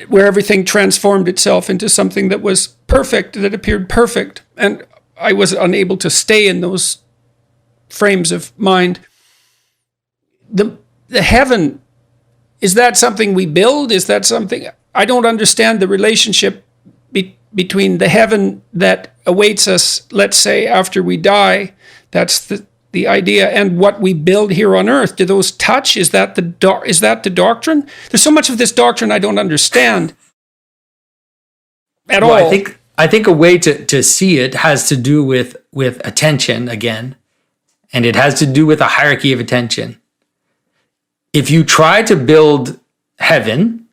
where everything transformed itself into something that was perfect, that appeared perfect. And I was unable to stay in those frames of mind. The heaven, is that something we build? Is that something? I don't understand the relationship between the heaven that awaits us, let's say, after we die. That's the idea, and what we build here on earth. Do those touch? Is that the doctrine? There's so much of this doctrine I don't understand at all.
I think a way to see it has to do with attention again, and it has to do with a hierarchy of attention. If you try to build heaven,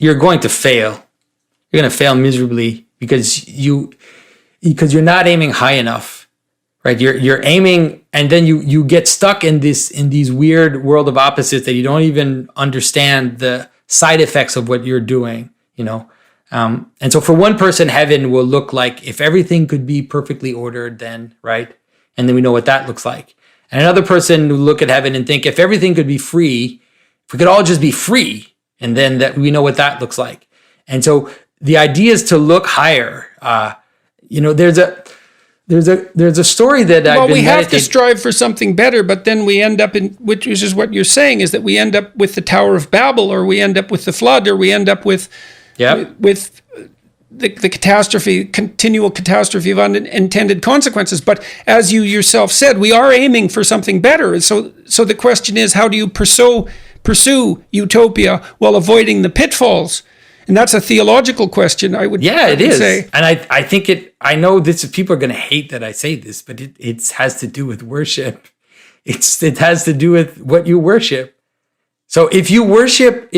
you're going to fail. You're going to fail miserably because you're not aiming high enough, right? You're aiming, and then you get stuck in these weird world of opposites that you don't even understand the side effects of what you're doing, you know. And so for one person, heaven will look like if everything could be perfectly ordered, then, right? And then we know what that looks like. And another person will look at heaven and think if everything could be free, if we could all just be free, and then that we know what that looks like. And so the idea is to look higher. There's a story that I've been
we have to strive for something better, but then we end up in, which is what you're saying, is that we end up with the Tower of Babel, or we end up with the flood, or we end up with the catastrophe, continual catastrophe of unintended consequences. But as you yourself said, we are aiming for something better. And so the question is, how do you pursue utopia while avoiding the pitfalls? And that's a theological question, I would say.
And I think I know this, people are going to hate that I say this, but it has to do with worship. It has to do with what you worship. So if you worship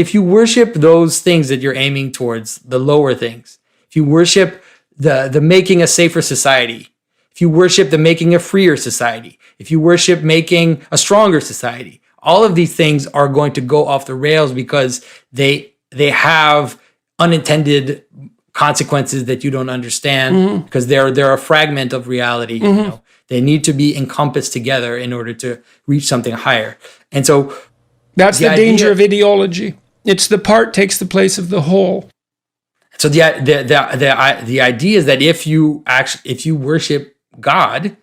those things that you're aiming towards, the lower things, if you worship the making a safer society, if you worship the making a freer society, if you worship making a stronger society, all of these things are going to go off the rails because they have unintended consequences that you don't understand, because they're a fragment of reality. You know, they need to be encompassed together in order to reach something higher. And so
that's the danger of ideology. It's the part takes the place of the whole.
So the idea is that if you worship God,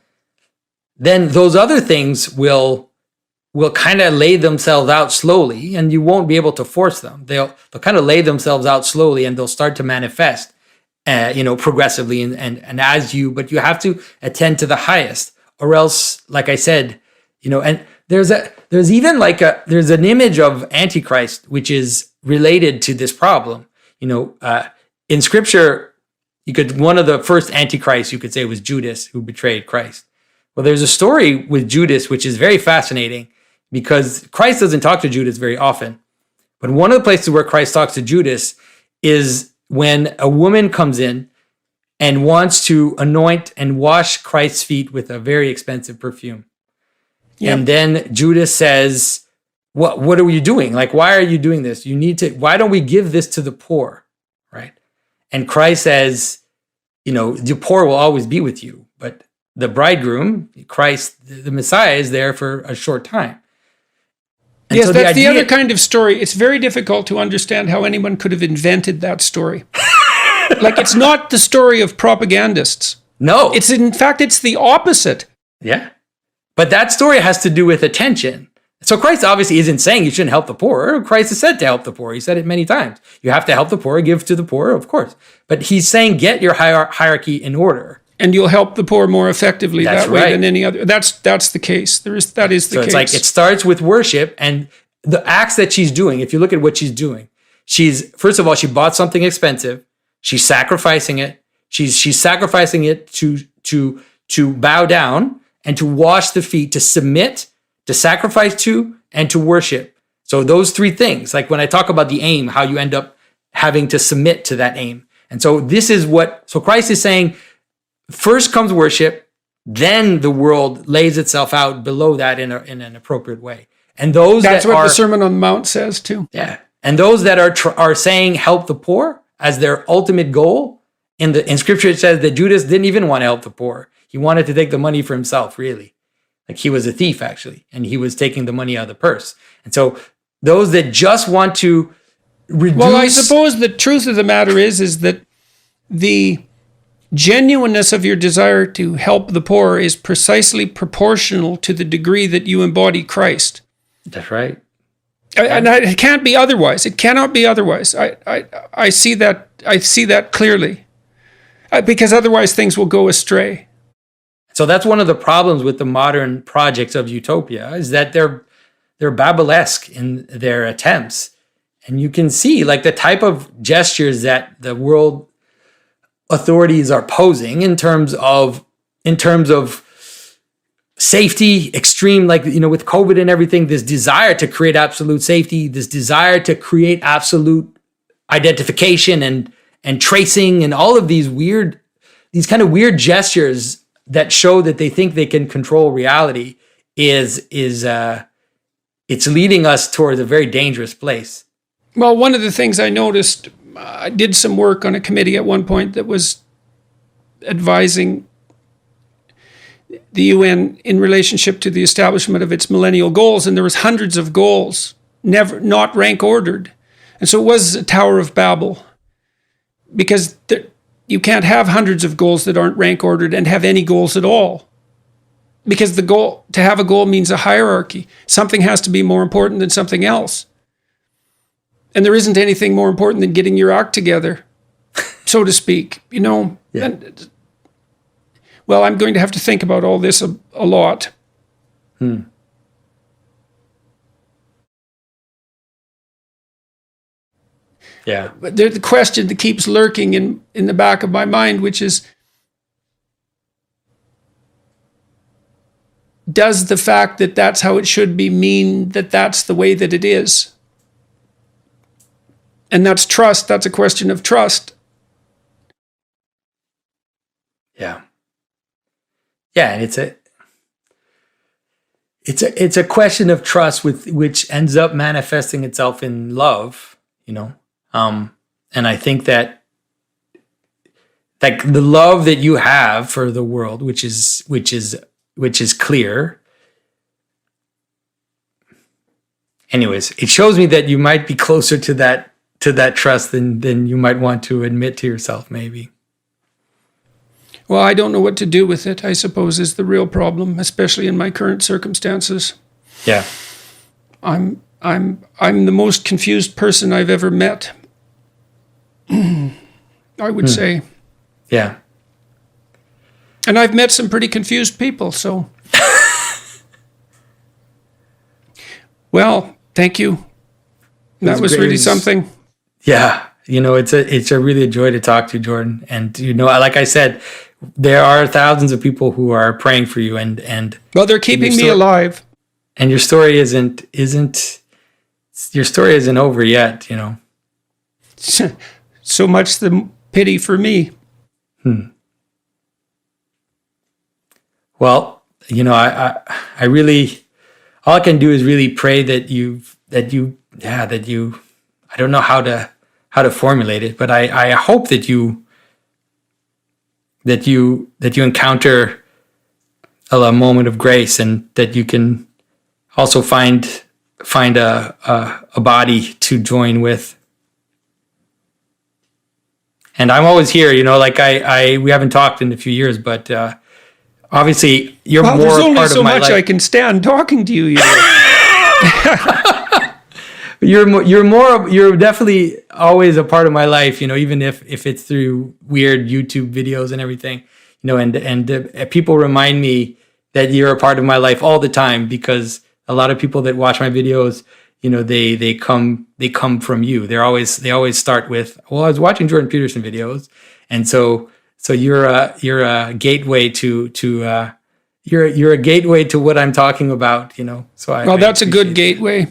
then those other things will kind of lay themselves out slowly, and you won't be able to force them. They'll kind of lay themselves out slowly, and they'll start to manifest, progressively, but you have to attend to the highest, or else, like I said, and there's an image of Antichrist which is related to this problem. In Scripture, one of the first Antichrists you could say was Judas, who betrayed Christ. Well, there's a story with Judas which is very fascinating, because Christ doesn't talk to Judas very often. But one of the places where Christ talks to Judas is when a woman comes in and wants to anoint and wash Christ's feet with a very expensive perfume. Yep. And then Judas says, what are you doing? Like, why are you doing this? Why don't we give this to the poor, right? And Christ says, the poor will always be with you, but the bridegroom, Christ, the Messiah, is there for a short time. And
yes, so that's the other kind of story. It's very difficult to understand how anyone could have invented that story. Like, it's not the story of propagandists.
No.
In fact, it's the opposite.
Yeah. But that story has to do with attention. So Christ obviously isn't saying you shouldn't help the poor. Christ has said to help the poor. He said it many times. You have to help the poor, give to the poor, of course. But he's saying get your hierarchy in order.
And you'll help the poor more effectively way than any other. That's the case. That is the case.
So it's like it starts with worship, and the acts that she's doing, if you look at what she's doing, first of all, she bought something expensive. She's sacrificing it. She's sacrificing it to bow down and to wash the feet, to submit, to sacrifice to, and to worship. So those three things, like when I talk about the aim, how you end up having to submit to that aim. And so so Christ is saying, first comes worship, then the world lays itself out below that in an appropriate way. And
that's what the Sermon on the Mount says too.
Yeah. And those that are saying help the poor as their ultimate goal, in Scripture it says that Judas didn't even want to help the poor. He wanted to take the money for himself, really. Like he was a thief, actually, and he was taking the money out of the purse. And so those that just want to reduce...
Well, I suppose the truth of the matter is that the genuineness of your desire to help the poor is precisely proportional to the degree that you embody Christ.
That's right.
And it can't be otherwise. It cannot be otherwise. I see that. I see that clearly, because otherwise things will go astray.
So that's one of the problems with the modern projects of utopia, is that they're Babylesque in their attempts, and you can see like the type of gestures that the world authorities are posing in terms of safety, extreme, like, with COVID and everything, this desire to create absolute safety, this desire to create absolute identification and tracing, and all of these kind of weird gestures that show that they think they can control reality it's leading us towards a very dangerous place.
Well, one of the things I noticed, I did some work on a committee at one point that was advising the UN in relationship to the establishment of its millennial goals, and there was hundreds of goals, not rank ordered. And so it was a Tower of Babel, because you can't have hundreds of goals that aren't rank ordered and have any goals at all. Because to have a goal means a hierarchy. Something has to be more important than something else. And there isn't anything more important than getting your act together, so to speak, Yeah. And, well, I'm going to have to think about all this a lot.
Yeah.
But there's the question that keeps lurking in the back of my mind, which is, does the fact that that's how it should be mean that that's the way that it is? And that's trust. That's a question of trust.
Yeah. Yeah, and it's a question of trust which ends up manifesting itself in love, and I think that, like, the love that you have for the world, which is clear. Anyways, it shows me that you might be closer to that trust than you might want to admit to yourself, maybe.
Well, I don't know what to do with it, I suppose, is the real problem, especially in my current circumstances.
Yeah.
I'm the most confused person I've ever met. I would say.
Yeah.
And I've met some pretty confused people, so. Well, thank you. That was really something.
Yeah. It's really a joy to talk to you, Jordan. And, like I said, there are thousands of people who are praying for you, and
well, they're keeping me alive.
And your story isn't over yet,
So much the pity for me.
Well, I really, all I can do is really pray that you I don't know how to formulate it, but I hope that you encounter a moment of grace, and that you can also find a body to join with. And I'm always here, like we haven't talked in a few years, but obviously you're more
there's only
part
so
of my
much
life.
I can stand talking to you.
You're definitely always a part of my life, even if it's through weird YouTube videos and everything, and people remind me that you're a part of my life all the time, because a lot of people that watch my videos, they come from you. They always start with, well, I was watching Jordan Peterson videos, and so you're a gateway to you're a gateway to what I'm talking about. So
that's a good gateway.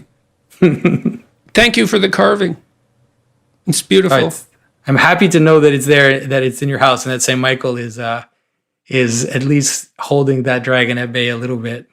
Thank you for the carving. It's beautiful.
Right. I'm happy to know that it's there, that it's in your house, and that St. Michael is at least holding that dragon at bay a little bit.